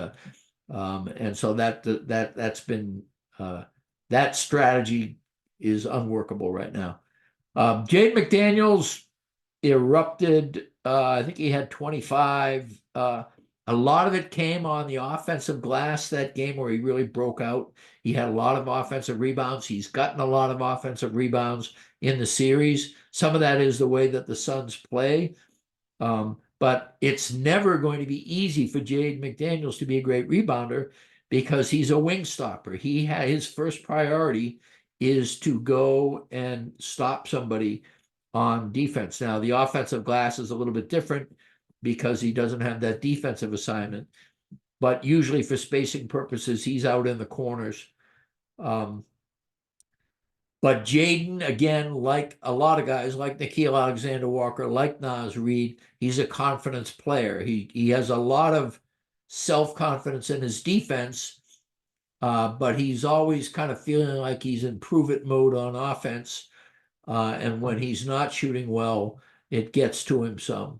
And so that's been, that strategy is unworkable right now. Jaden McDaniels erupted. I think he had 25. A lot of it came on the offensive glass that game where he really broke out. He had a lot of offensive rebounds. He's gotten a lot of offensive rebounds in the series. Some of that is the way that the Suns play. But it's never going to be easy for Jaden McDaniels to be a great rebounder because he's a wing stopper. His first priority is to go and stop somebody on defense. Now, the offensive glass is a little bit different because he doesn't have that defensive assignment. But usually for spacing purposes, he's out in the corners. But Jaden, again, like a lot of guys, like Nickeil Alexander-Walker, like Naz Reid, he's a confidence player. He has a lot of self-confidence in his defense, but he's always kind of feeling like he's in prove-it mode on offense. And when he's not shooting well, it gets to him some.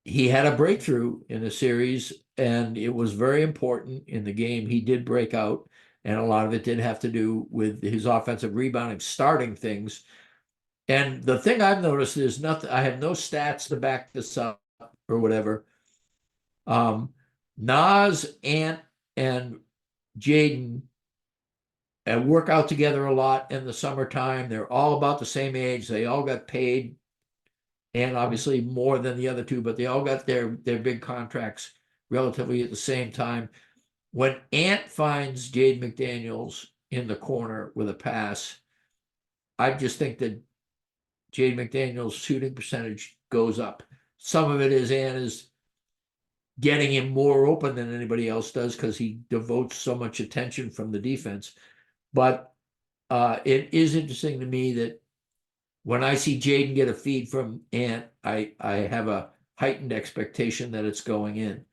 He had a breakthrough in the series, and it was very important in the game. He did break out, and a lot of it did have to do with his offensive rebounding, starting things. And the thing I've noticed is nothing. I have no stats to back this up or whatever. Naz, Ant, and Jaden work out together a lot in the summertime. They're all about the same age. They all got paid, and obviously more than the other two, but they all got their big contracts relatively at the same time. When Ant finds Jaden McDaniels in the corner with a pass, I just think that Jaden McDaniels' shooting percentage goes up. Some of it is Ant is getting him more open than anybody else does because he devotes so much attention from the defense. But it is interesting to me that when I see Jaden get a feed from Ant, I have a heightened expectation that it's going in.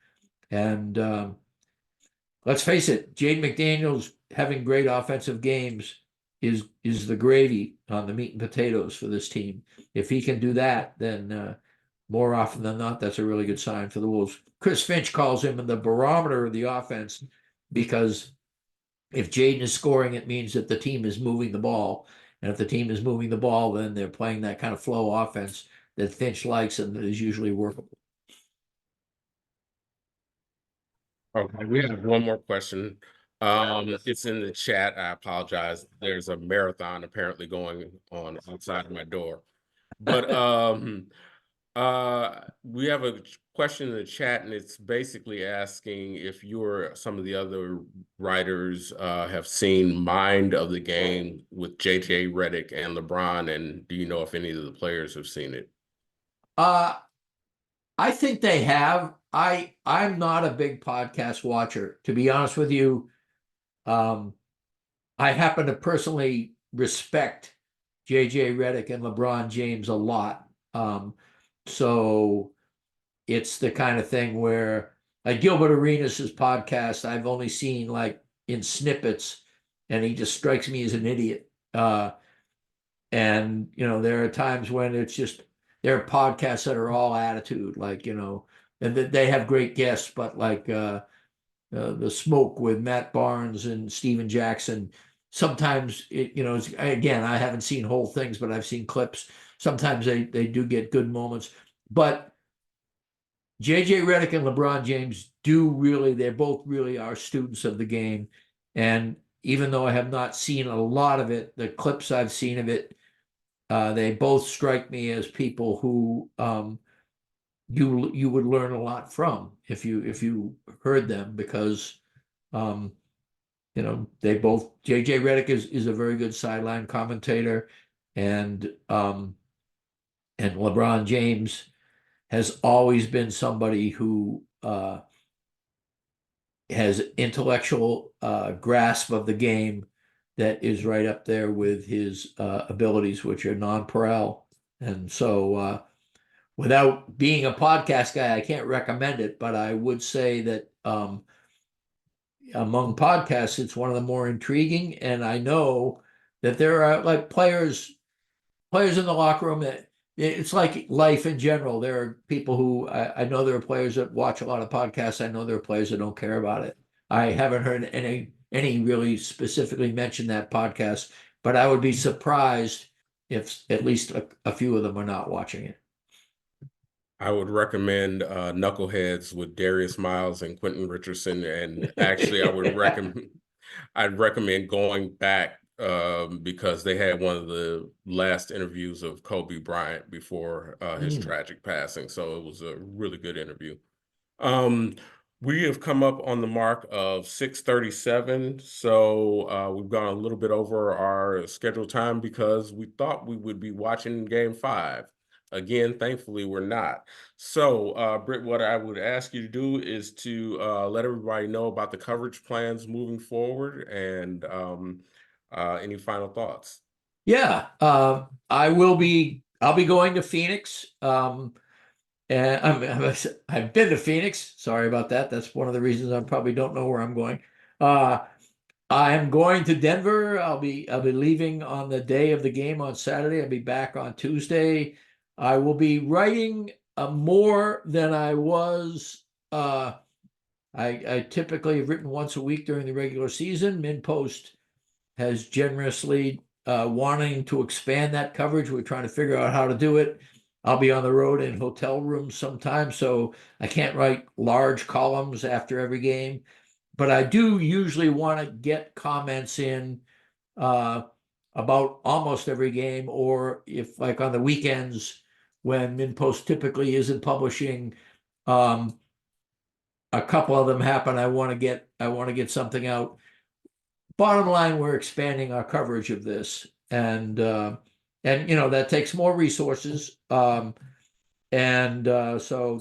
And let's face it, Jaden McDaniels having great offensive games is the gravy on the meat and potatoes for this team. If he can do that, then more often than not, that's a really good sign for the Wolves. Chris Finch calls him the barometer of the offense because if Jaden is scoring, it means that the team is moving the ball. And if the team is moving the ball, then they're playing that kind of flow offense that Finch likes and that is usually workable. Okay, we have one more question. It's in the chat. I apologize. There's a marathon apparently going on outside of my door. But we have a question in the chat, and it's basically asking if some of the other writers have seen Mind of the Game with JJ Redick and LeBron, and do you know if any of the players have seen it? I think they have. I'm not a big podcast watcher, to be honest with you. I happen to personally respect JJ Redick and LeBron James a lot. So it's the kind of thing where, like Gilbert Arenas' podcast, I've only seen like in snippets, and he just strikes me as an idiot. And there are times when it's just, there are podcasts that are all attitude, like, and that they have great guests, but like The Smoke with Matt Barnes and Steven Jackson, sometimes it's, again, I haven't seen whole things, but I've seen clips. Sometimes they do get good moments. But JJ Redick and LeBron James they both really are students of the game. And even though I have not seen a lot of it, the clips I've seen of it, they both strike me as people who you would learn a lot from if you heard them, because they both, JJ Redick is a very good sideline commentator. and LeBron James has always been somebody who has intellectual grasp of the game that is right up there with his abilities, which are nonpareil. And so without being a podcast guy, I can't recommend it, but I would say that among podcasts, it's one of the more intriguing. And I know that there are like players in the locker room that it's like life in general. There are people who I know there are players that watch a lot of podcasts. I know there are players that don't care about it. I haven't heard any really specifically mention that podcast, but I would be surprised if at least a few of them are not watching it. I would recommend Knuckleheads with Darius Miles and Quentin Richardson. And actually, I'd recommend going back because they had one of the last interviews of Kobe Bryant before his tragic passing. So it was a really good interview. We have come up on the mark of 6:37, so we've gone a little bit over our scheduled time because we thought we would be watching Game 5. Again, thankfully, we're not. So, Britt, what I would ask you to do is to let everybody know about the coverage plans moving forward and any final thoughts. Yeah, I'll be going to Phoenix. And I've been to Phoenix. Sorry about that. That's one of the reasons I probably don't know where I'm going. I'm going to Denver. I'll be leaving on the day of the game on Saturday. I'll be back on Tuesday. I will be writing more than I was. I typically have written once a week during the regular season. MinPost has generously wanting to expand that coverage. We're trying to figure out how to do it. I'll be on the road in hotel rooms sometimes, so I can't write large columns after every game. But I do usually want to get comments in about almost every game, or if like on the weekends when MinPost typically isn't publishing, a couple of them happen. I want to get something out. Bottom line, we're expanding our coverage of this, and that takes more resources. So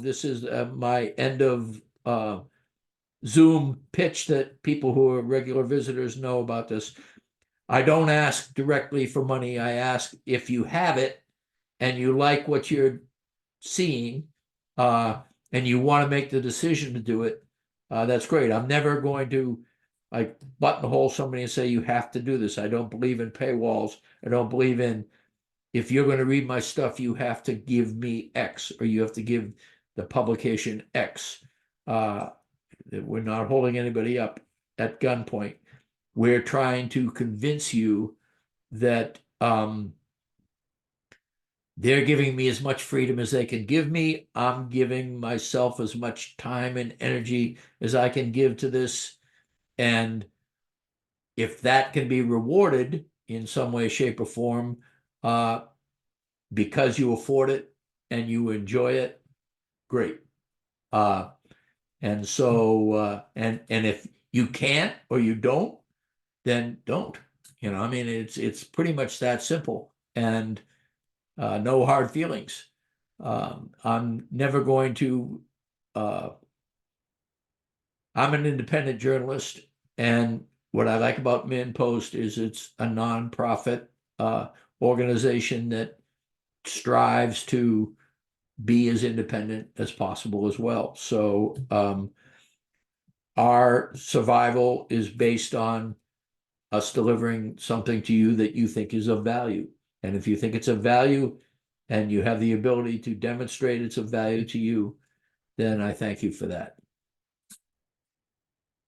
this is my end of Zoom pitch that people who are regular visitors know about this. I don't ask directly for money. I ask if you have it and you like what you're seeing, and you want to make the decision to do it. That's great. I'm never going to like buttonhole somebody and say you have to do this. I don't believe in paywalls. I don't believe in if you're going to read my stuff, you have to give me X or you have to give the publication X. We're not holding anybody up at gunpoint. We're trying to convince you that they're giving me as much freedom as they can give me. I'm giving myself as much time and energy as I can give to this. And if that can be rewarded in some way, shape, or form, because you afford it and you enjoy it, great. And if you can't or you don't, then don't. I mean, it's pretty much that simple, and no hard feelings. I'm never going to. I'm an independent journalist, and what I like about MinPost is it's a nonprofit organization that strives to be as independent as possible as well. So our survival is based on us delivering something to you that you think is of value. And if you think it's of value and you have the ability to demonstrate it's of value to you, then I thank you for that.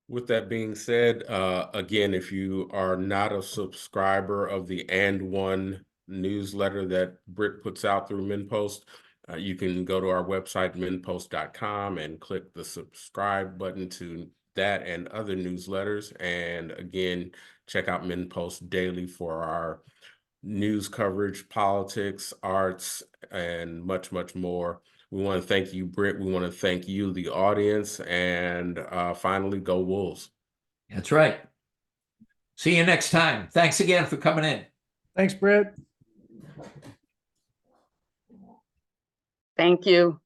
With that being said, again, if you are not a subscriber of the And One newsletter that Britt puts out through MinPost, you can go to our website, minpost.com, and click the subscribe button to that and other newsletters. And again, check out MinPost daily for our news coverage, politics, arts, and much, much more. We want to thank you, Britt. We want to thank you, the audience, and finally, go Wolves. That's right. See you next time. Thanks again for coming in. Thanks, Britt. Thank you.